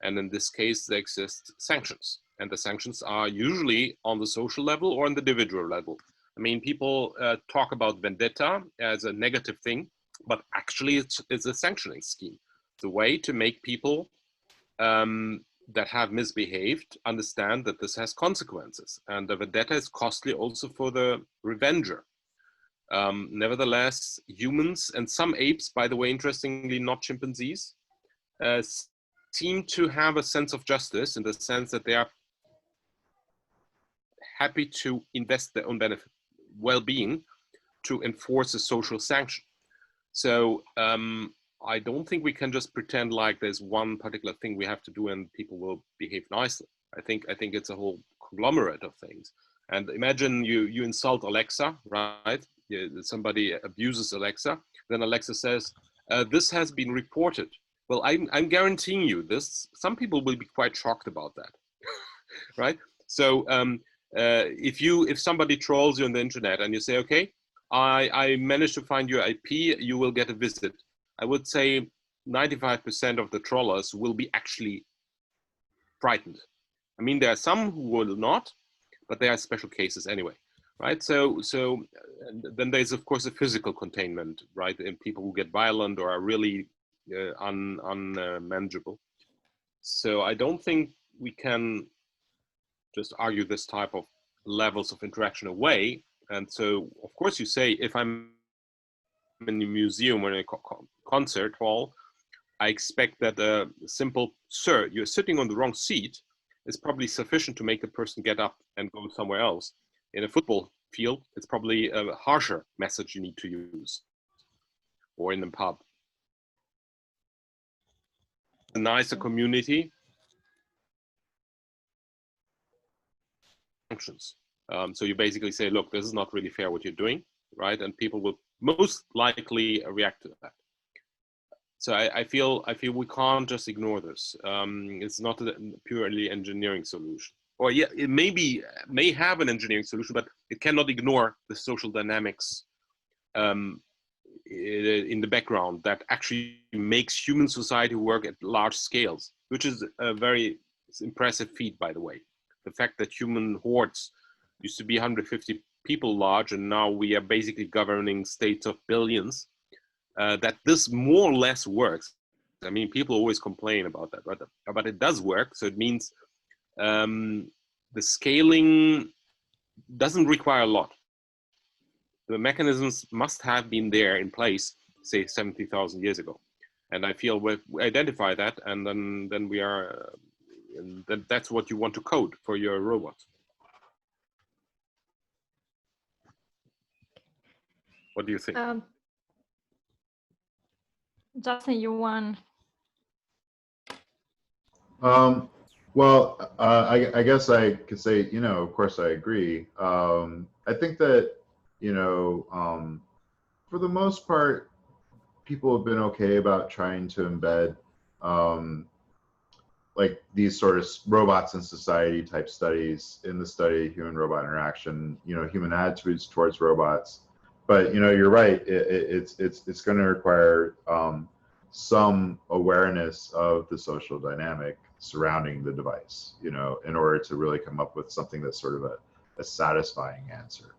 And in this case, there exist sanctions. And the sanctions are usually on the social level or on the individual level. I mean, people talk about vendetta as a negative thing, but actually it's a sanctioning scheme. It's a way to make people that have misbehaved understand that this has consequences. And the vendetta is costly also for the revenger. Nevertheless, humans and some apes, by the way, interestingly, not chimpanzees, seem to have a sense of justice in the sense that they are happy to invest their own benefit, well-being, to enforce a social sanction. So I don't think we can just pretend like there's one particular thing we have to do and people will behave nicely. I think it's a whole conglomerate of things. And imagine you insult Alexa, right? Somebody abuses Alexa, then Alexa says, this has been reported. Well, I'm guaranteeing you this, some people will be quite shocked about that, right? So if somebody trolls you on the internet and you say, okay, I managed to find your IP, you will get a visit. I would say 95% of the trollers will be actually frightened. I mean, there are some who will not, but there are special cases anyway, right? So then there's of course a physical containment, right? And people who get violent or are really unmanageable. So I don't think we can just argue this type of levels of interaction away. And so, of course, you say, if I'm in a museum or in a concert hall, I expect that a simple, sir, you're sitting on the wrong seat, is probably sufficient to make the person get up and go somewhere else. In a football field, it's probably a harsher message you need to use, or in a pub. A nicer community. Sanctions. So you basically say, look, this is not really fair what you're doing, right? And people will most likely react to that. So I feel we can't just ignore this. It's not a purely engineering solution. Or yeah, it may have an engineering solution, but it cannot ignore the social dynamics in the background that actually makes human society work at large scales, which is a very impressive feat, by the way. The fact that human hordes used to be 150 people large, and now we are basically governing states of billions, that this more or less works. I mean, people always complain about that, but it does work. So it means the scaling doesn't require a lot. The mechanisms must have been there in place, say 70,000 years ago. And I feel we identify that, and then we are, and that's what you want to code for your robot. What do you think? Justin, you want? Well, I guess I could say, you know, of course I agree. I think that, you know, for the most part, people have been okay about trying to embed like these sort of robots in society type studies in the study of human robot interaction, you know, human attitudes towards robots. But, you know, you're right, it's going to require some awareness of the social dynamic surrounding the device, you know, in order to really come up with something that's sort of a satisfying answer.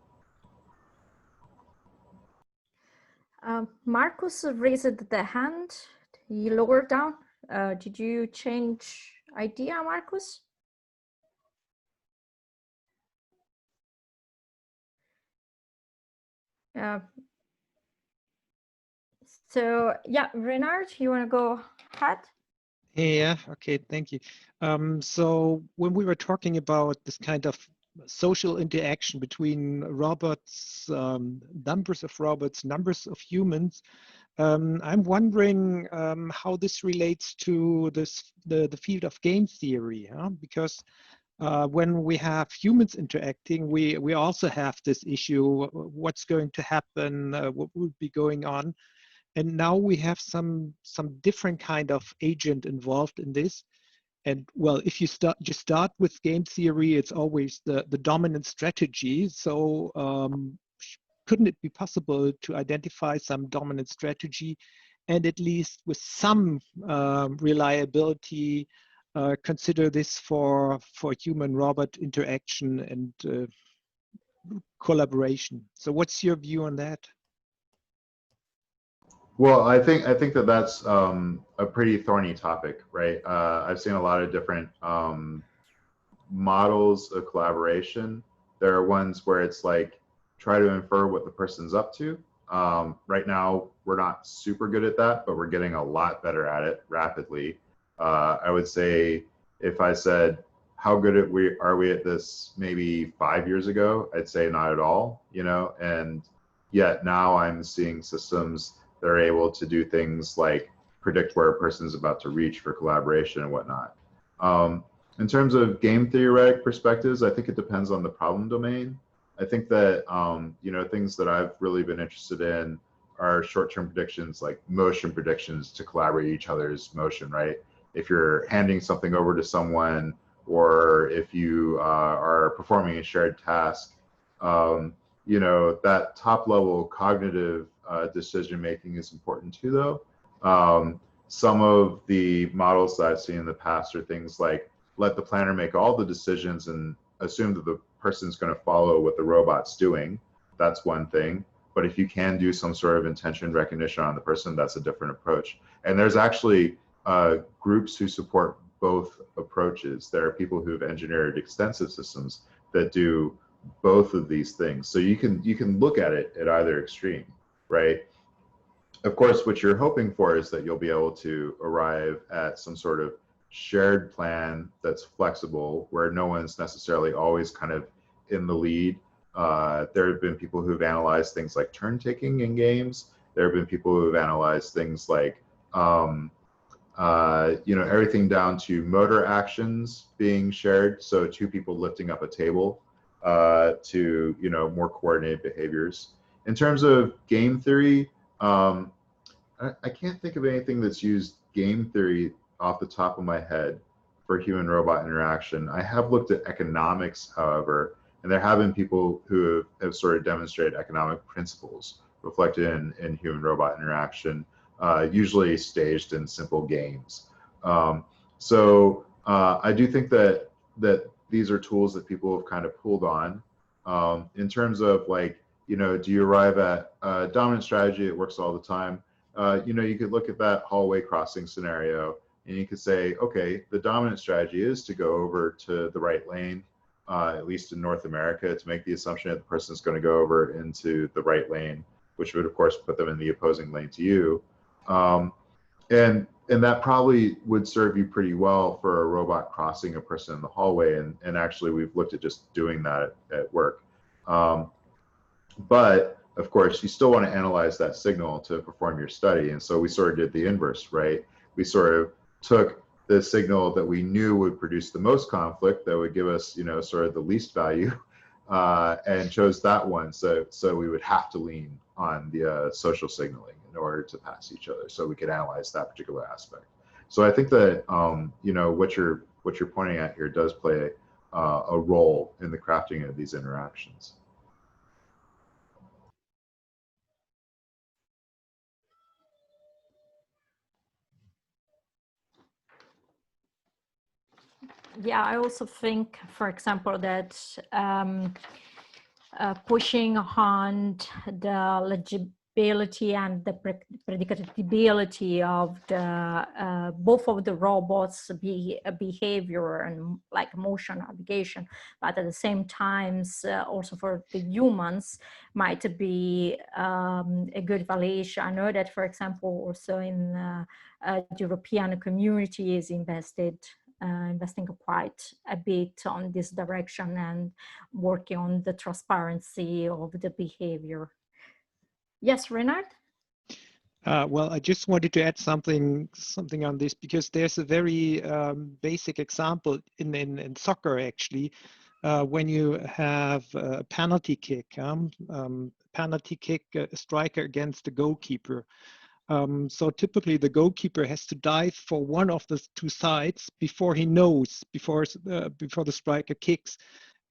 Marcus raised the hand. He lowered down. Did you change idea, Marcus? So yeah, Renard, you want to go ahead? Yeah, okay, thank you. So when we were talking about this kind of social interaction between robots, numbers of robots, numbers of humans, I'm wondering how this relates to the field of game theory, huh? Because when we have humans interacting, we also have this issue, what's going to happen, what will be going on. And now we have some different kind of agent involved in this. And well, if you start with game theory, it's always the dominant strategy. So couldn't it be possible to identify some dominant strategy and at least with some reliability consider this for human robot interaction and collaboration? So what's your view on that? Well, I think that that's a pretty thorny topic, right? I've seen a lot of different models of collaboration. There are ones where it's like try to infer what the person's up to. Right now, we're not super good at that, but we're getting a lot better at it rapidly. I would say if I said how good are we at this maybe 5 years ago, I'd say not at all, you know, and yet now I'm seeing systems that are able to do things like predict where a person's about to reach for collaboration and whatnot. In terms of game theoretic perspectives, I think it depends on the problem domain. I think that, you know, things that I've really been interested in are short-term predictions, like motion predictions to collaborate each other's motion, right? If you're handing something over to someone, or if you are performing a shared task, you know, that top level cognitive decision making is important too, though. Some of the models that I've seen in the past are things like let the planner make all the decisions and assume that the person's going to follow what the robot's doing. That's one thing. But if you can do some sort of intention recognition on the person, that's a different approach. And there's actually groups who support both approaches. There are people who've engineered extensive systems that do both of these things. So you can look at it at either extreme, right? Of course, what you're hoping for is that you'll be able to arrive at some sort of shared plan that's flexible, where no one's necessarily always kind of in the lead. There have been people who've analyzed things like turn taking in games. There have been people who've analyzed things like, you know, everything down to motor actions being shared. So two people lifting up a table to, you know, more coordinated behaviors. In terms of game theory, I can't think of anything that's used game theory off the top of my head for human-robot interaction. I have looked at economics, however, and there have been people who have sort of demonstrated economic principles reflected in human-robot interaction, usually staged in simple games. So I do think that these are tools that people have kind of pulled on. In terms of like, you know, do you arrive at a dominant strategy? It works all the time. You know, you could look at that hallway crossing scenario and you could say, okay, the dominant strategy is to go over to the right lane, at least in North America, to make the assumption that the person is going to go over into the right lane, which would of course put them in the opposing lane to you. And that probably would serve you pretty well for a robot crossing a person in the hallway. And actually, we've looked at just doing that at work. But of course, you still want to analyze that signal to perform your study. And so we sort of did the inverse, right? We sort of took the signal that we knew would produce the most conflict, that would give us, you know, sort of the least value, and chose that one. So we would have to lean on the social signaling in order to pass each other, so we could analyze that particular aspect. So I think that you know, what you're pointing at here does play a role in the crafting of these interactions. Yeah, I also think, for example, that pushing on the legibility and the predictability of the both of the robots' behavior and like motion navigation, but at the same time also for the humans might be a good valuation. I know that, for example, also in the European community is investing quite a bit on this direction and working on the transparency of the behavior. Yes, Renard? Well, I just wanted to add something on this, because there's a very basic example in soccer, actually, when you have a penalty kick, a striker against the goalkeeper. So typically the goalkeeper has to dive for one of the two sides before he knows, before the striker kicks.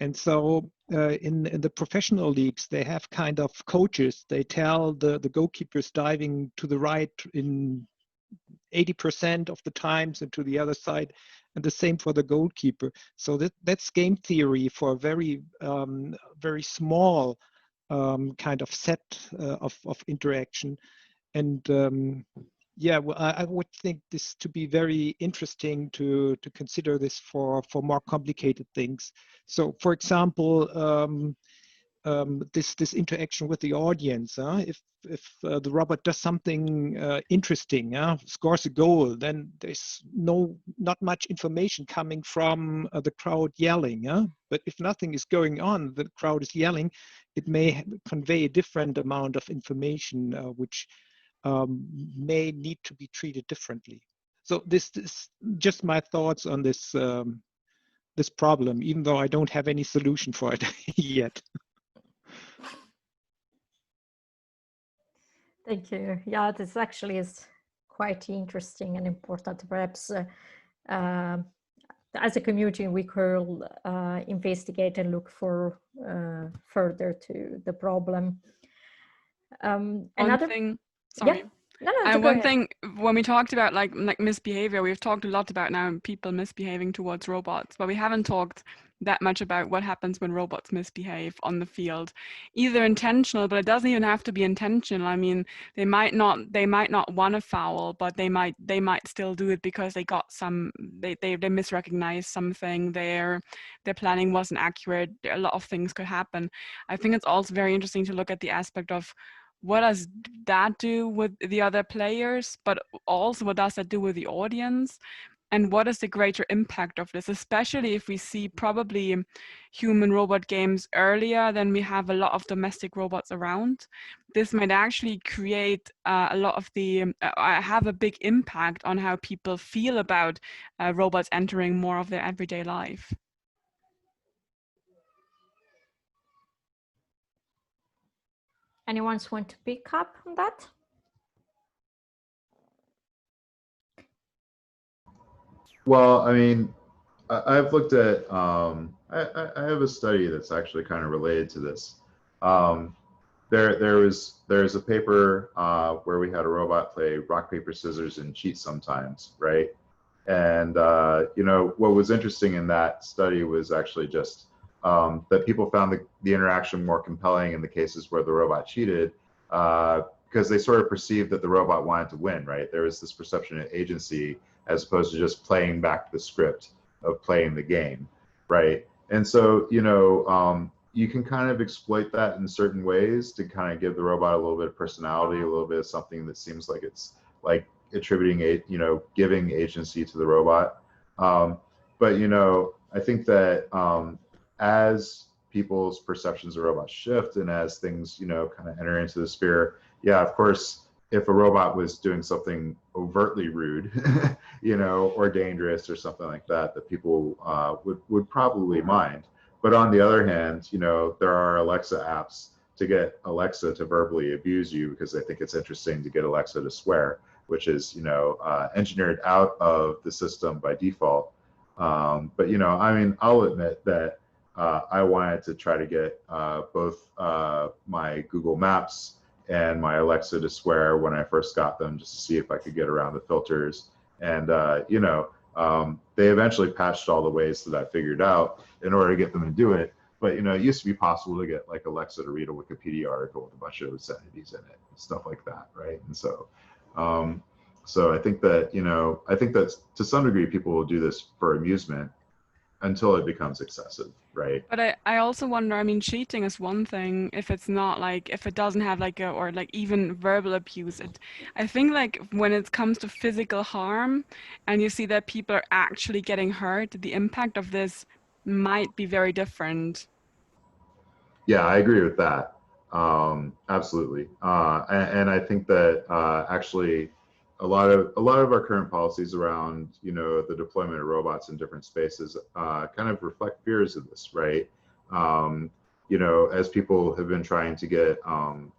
And so in the professional leagues, they have kind of coaches. They tell the goalkeepers diving to the right in 80% of the times and to the other side, and the same for the goalkeeper. So that's game theory for a very, very small kind of set of interaction. And yeah, well, I would think this to be very interesting to consider this for more complicated things. So, for example, this interaction with the audience. If the robot does something interesting, scores a goal, then there's not much information coming from the crowd yelling. But if nothing is going on, the crowd is yelling, it may convey a different amount of information, which may need to be treated differently. So this just my thoughts on this this problem, even though I don't have any solution for it yet. Thank you. Yeah, this actually is quite interesting and important. Perhaps as a community, we could investigate and look for further to the problem. Another thing. Sorry. Yeah. No, one thing, when we talked about like misbehavior, we've talked a lot about now people misbehaving towards robots, but we haven't talked that much about what happens when robots misbehave on the field, either intentional, but it doesn't even have to be intentional. I mean, they might not want a foul, but they might still do it because they got they misrecognized something, their planning wasn't accurate. A lot of things could happen. I think it's also very interesting to look at the aspect of what does that do with the other players, but also what does that do with the audience? And what is the greater impact of this, especially if we see probably human robot games earlier than we have a lot of domestic robots around? This might actually create a lot of have a big impact on how people feel about robots entering more of their everyday life. Anyone want to pick up on that? Well, I mean, I've looked at, I have a study that's actually kind of related to this. there's a paper where we had a robot play rock, paper, scissors and cheat sometimes, right? And you know, what was interesting in that study was actually just that people found the interaction more compelling in the cases where the robot cheated, because they sort of perceived that the robot wanted to win, right? There was this perception of agency as opposed to just playing back the script of playing the game, right? And so, you know, you can kind of exploit that in certain ways to kind of give the robot a little bit of personality, a little bit of something that seems like it's like attributing you know, giving agency to the robot. But, you know, I think that as people's perceptions of robots shift and as things, you know, kind of enter into the sphere, yeah, of course, if a robot was doing something overtly rude, you know, or dangerous or something like that, that people would probably mind. But on the other hand, you know, there are Alexa apps to get Alexa to verbally abuse you because they think it's interesting to get Alexa to swear, which is, you know, engineered out of the system by default. But, you know, I mean, I'll admit that I wanted to try to get both my Google Maps and my Alexa to swear when I first got them, just to see if I could get around the filters. And, you know, they eventually patched all the ways that I figured out in order to get them to do it. But, you know, it used to be possible to get like Alexa to read a Wikipedia article with a bunch of obscenities in it, stuff like that, right? And so, so I think that, you know, I think that to some degree people will do this for amusement until it becomes excessive, right? But I also wonder, I mean, cheating is one thing if it's not like, if it doesn't have like a, or like even verbal abuse. I think like when it comes to physical harm and you see that people are actually getting hurt, the impact of this might be very different. Yeah, I agree with that. Absolutely. And I think that actually a lot of our current policies around, you know, the deployment of robots in different spaces kind of reflect fears of this, right? You know, as people have been trying to get,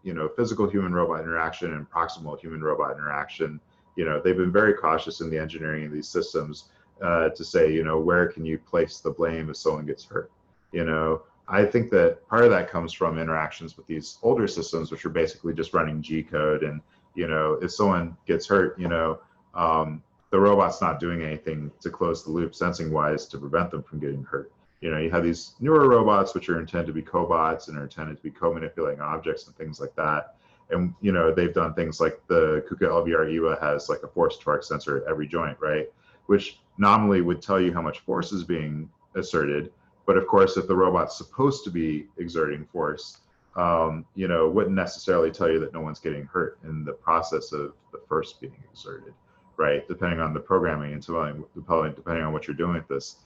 you know, physical human-robot interaction and proximal human-robot interaction, you know, they've been very cautious in the engineering of these systems to say, you know, where can you place the blame if someone gets hurt? You know, I think that part of that comes from interactions with these older systems, which are basically just running G code. And, you know, if someone gets hurt, you know, the robot's not doing anything to close the loop sensing wise to prevent them from getting hurt. You know, you have these newer robots, which are intended to be cobots and are intended to be co-manipulating objects and things like that. And, you know, they've done things like the KUKA LVR EWA has like a force torque sensor at every joint, right? Which nominally would tell you how much force is being asserted. But of course, if the robot's supposed to be exerting force, you know, wouldn't necessarily tell you that no one's getting hurt in the process of the force being exerted, right? Depending on the programming and depending on what you're doing with this,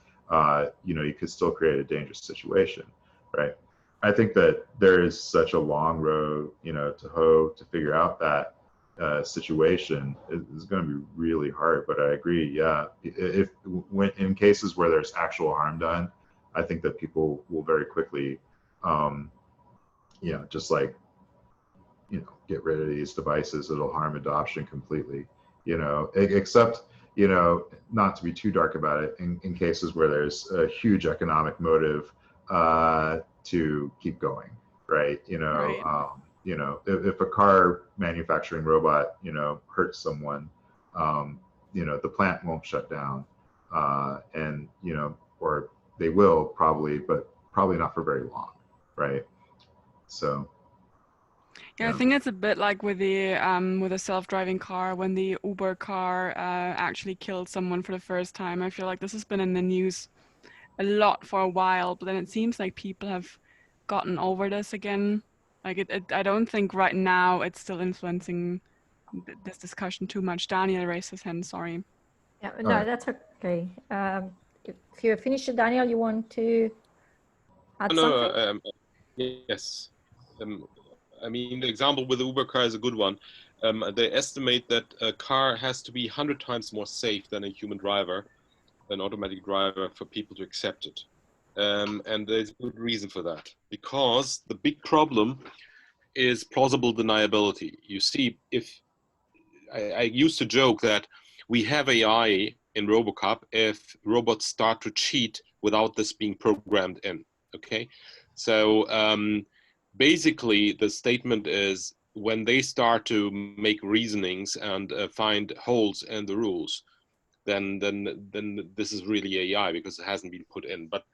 you know, you could still create a dangerous situation, right? I think that there is such a long road, you know, to hoe to figure out that situation. It's going to be really hard, but I agree. Yeah, when in cases where there's actual harm done, I think that people will very quickly, you know, just like, you know, get rid of these devices. It'll harm adoption completely, you know, except, you know, not to be too dark about it, in cases where there's a huge economic motive to keep going, right? You know, Right. You know, if a car manufacturing robot, you know, hurts someone, you know, the plant won't shut down, and, you know, or they will probably, but probably not for very long, right? So. Yeah, I think it's a bit like with the self-driving car, when the Uber car actually killed someone for the first time. I feel like this has been in the news a lot for a while, but then it seems like people have gotten over this again. Like I don't think right now it's still influencing this discussion too much. Daniel raised his hand, sorry. Yeah, no, that's okay. If you're finished, Daniel, you want to add something? Yes. I mean, the example with the Uber car is a good one. They estimate that a car has to be 100 times more safe than a human driver, an automatic driver, for people to accept it. And there's a good reason for that, because the big problem is plausible deniability. You see, if I used to joke that we have AI in RoboCup if robots start to cheat without this being programmed in, okay? So basically the statement is when they start to make reasonings and find holes in the rules, then this is really AI because it hasn't been put in. But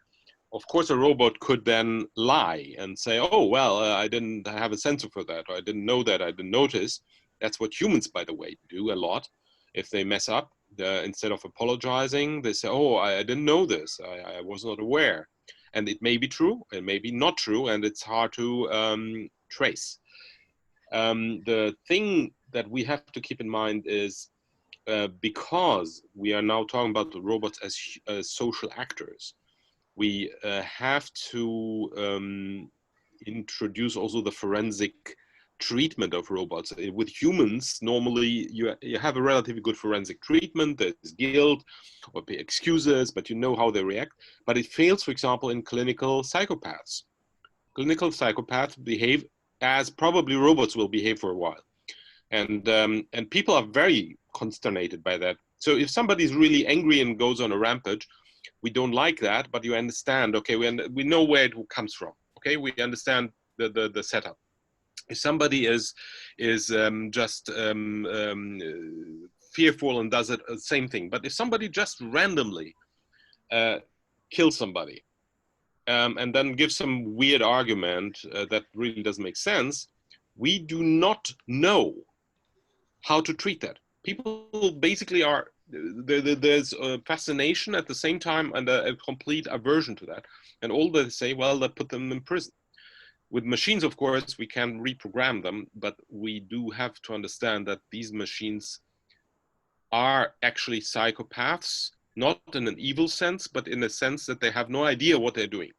of course, a robot could then lie and say, oh, well, I didn't have a sensor for that, or I didn't know that, I didn't notice. That's what humans, by the way, do a lot. If they mess up, instead of apologizing, they say, oh, I didn't know this, I was not aware. And it may be true, it may be not true, and it's hard to trace. The thing that we have to keep in mind is because we are now talking about the robots as social actors, we have to introduce also the forensic treatment of robots. With humans, normally you have a relatively good forensic treatment. There's guilt or excuses, but you know how they react. But it fails, for example, in clinical psychopaths. Clinical psychopaths behave as probably robots will behave for a while. And people are very consternated by that. So if somebody's really angry and goes on a rampage, we don't like that, but you understand, okay, we know where it comes from, okay? We understand the setup. If somebody is just fearful and does it, same thing. But if somebody just randomly kills somebody and then gives some weird argument that really doesn't make sense, we do not know how to treat that. People basically are, there's a fascination at the same time and a complete aversion to that. And all they say, well, they put them in prison. With machines, of course, we can reprogram them, but we do have to understand that these machines are actually psychopaths, not in an evil sense, but in a sense that they have no idea what they're doing.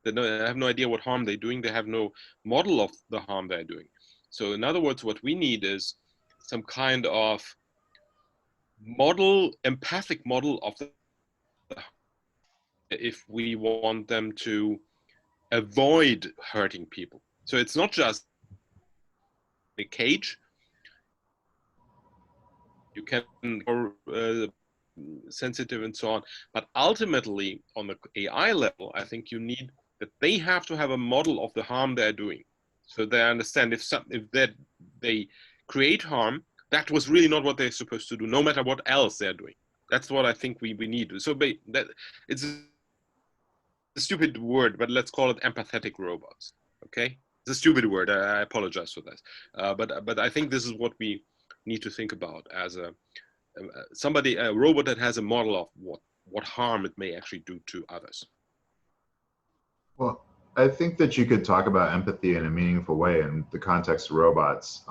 They have no idea what harm they're doing. They have no model of the harm they're doing. So in other words, what we need is some kind of model, empathic model of the, if we want them to avoid hurting people. So it's not just a cage. You can be sensitive and so on, but ultimately on the AI level, I think you need that they have to have a model of the harm they're doing. So they understand if they create harm, that was really not what they're supposed to do, no matter what else they're doing. That's what I think we need. So that it's a stupid word, but let's call it empathetic robots. Okay, it's a stupid word. I apologize for that. But I think this is what we need to think about as a robot that has a model of what harm it may actually do to others. Well, I think that you could talk about empathy in a meaningful way in the context of robots.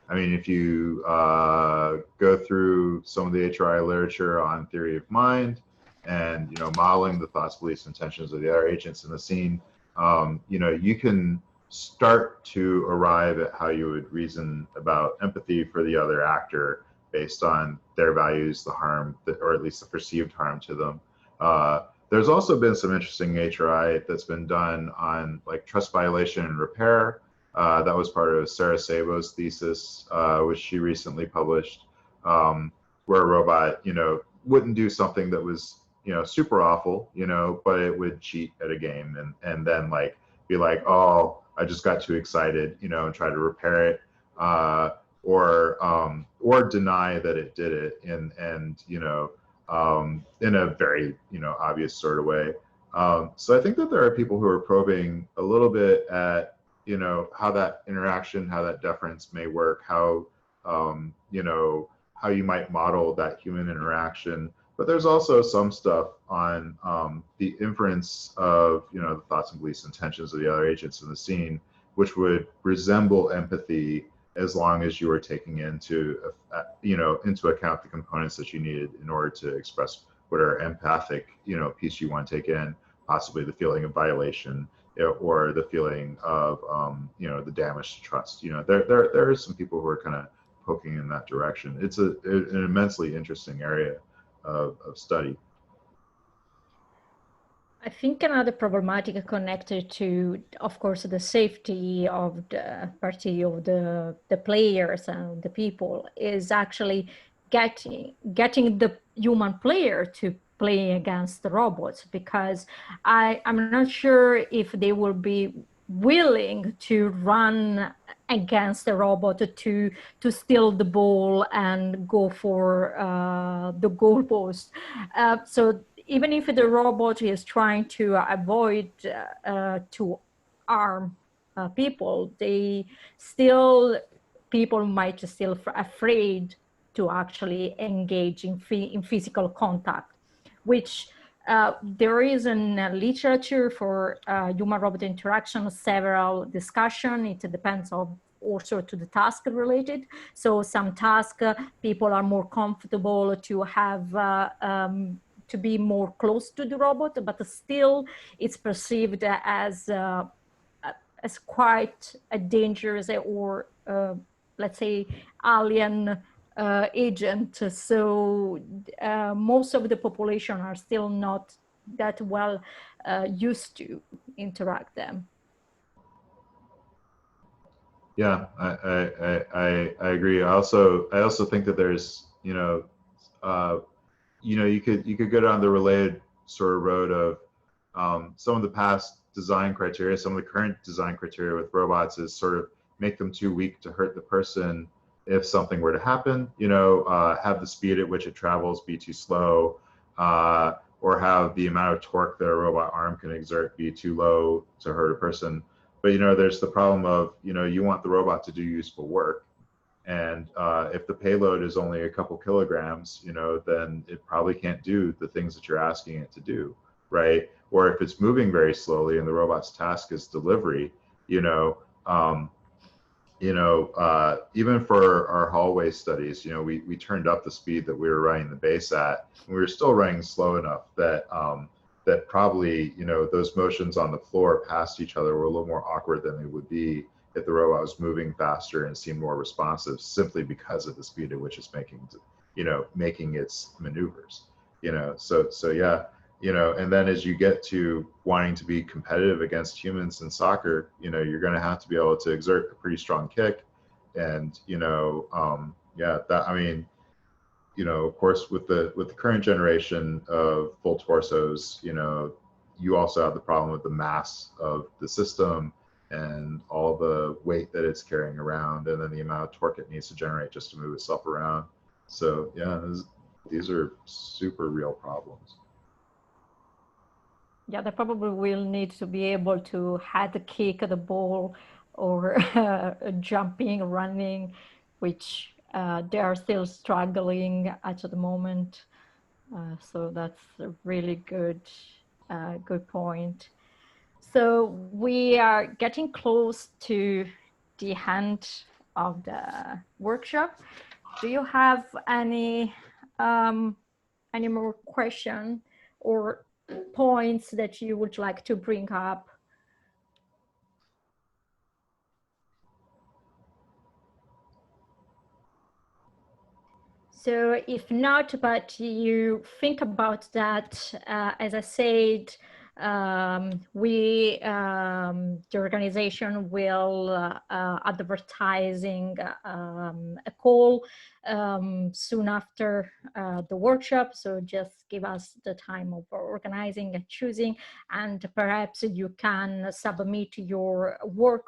I mean, if you go through some of the HRI literature on theory of mind and, you know, modeling the thoughts, beliefs, intentions of the other agents in the scene, you know, you can start to arrive at how you would reason about empathy for the other actor based on their values, the harm, or at least the perceived harm to them. There's also been some interesting HRI that's been done on like trust violation and repair. That was part of Sarah Sabo's thesis, which she recently published, where a robot, you know, wouldn't do something that was, you know, super awful, you know, but it would cheat at a game and then like be like, oh, I just got too excited, you know, and try to repair it, or deny that it did it, and you know, in a very, you know, obvious sort of way. So I think that there are people who are probing a little bit at, you know, how that interaction, how that deference may work, how, you know, how you might model that human interaction. But there's also some stuff on the inference of, you know, the thoughts and beliefs, intentions of the other agents in the scene, which would resemble empathy as long as you were taking into, you know, into account the components that you needed in order to express whatever empathic, you know, piece you want to take in, possibly the feeling of violation or the feeling of, you know, the damage to trust. You know, there are some people who are kind of poking in that direction. It's an immensely interesting area of study. I think another problematic connected to, of course, the safety of the party of the players and the people is actually getting the human player to play against the robots, because I'm not sure if they will be willing to run against the robot to steal the ball and go for the goalpost. So even if the robot is trying to avoid to harm people, people might still afraid to actually engage in physical contact, which there is in literature for human-robot interaction, several discussion. It depends on also to the task related. So some tasks people are more comfortable to have to be more close to the robot, but still it's perceived as quite a dangerous or let's say alien agent. So most of the population are still not that well used to interact them. Yeah, I agree. I also think that there's you could go down the related sort of road of some of the past design criteria, some of the current design criteria with robots is sort of make them too weak to hurt the person if something were to happen, have the speed at which it travels be too slow, or have the amount of torque that a robot arm can exert be too low to hurt a person. But there's the problem of you want the robot to do useful work, and if the payload is only a couple kilograms, then it probably can't do the things that you're asking it to do, right? Or if it's moving very slowly and the robot's task is delivery, even for our hallway studies, we turned up the speed that we were running the base at, and we were still running slow enough that that probably, those motions on the floor past each other were a little more awkward than they would be if the robot was moving faster and seemed more responsive, simply because of the speed at which it's making its maneuvers. So yeah. And then as you get to wanting to be competitive against humans in soccer, you're going to have to be able to exert a pretty strong kick. And, of course, with the current generation of full torsos, you also have the problem with the mass of the system and all the weight that it's carrying around, and then the amount of torque it needs to generate just to move itself around. So yeah, these are super real problems. Yeah, they probably will need to be able to head kick the ball or jumping, running, which they are still struggling at the moment. So that's a really good point. So we are getting close to the end of the workshop. Do you have any more questions or points that you would like to bring up? So if not, but you think about that, as I said, the organization will advertising a call soon after the workshop. So just give us the time of organizing and choosing, and perhaps you can submit your work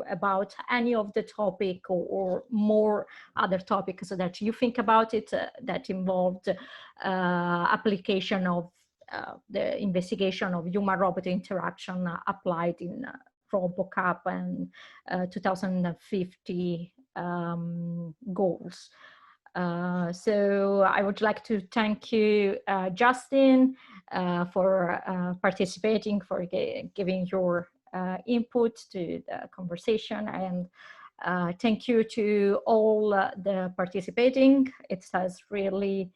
about any of the topic or more other topics that you think about it that involved application of the investigation of human-robot interaction applied in RoboCup and 2050 goals. So I would like to thank you, Justin, for participating, for giving your input to the conversation, and thank you to all the participating. It has really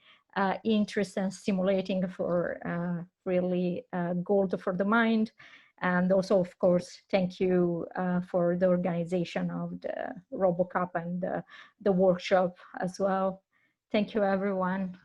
interesting and stimulating for really gold for the mind. And also, of course, thank you for the organization of the RoboCup and the workshop as well. Thank you, everyone.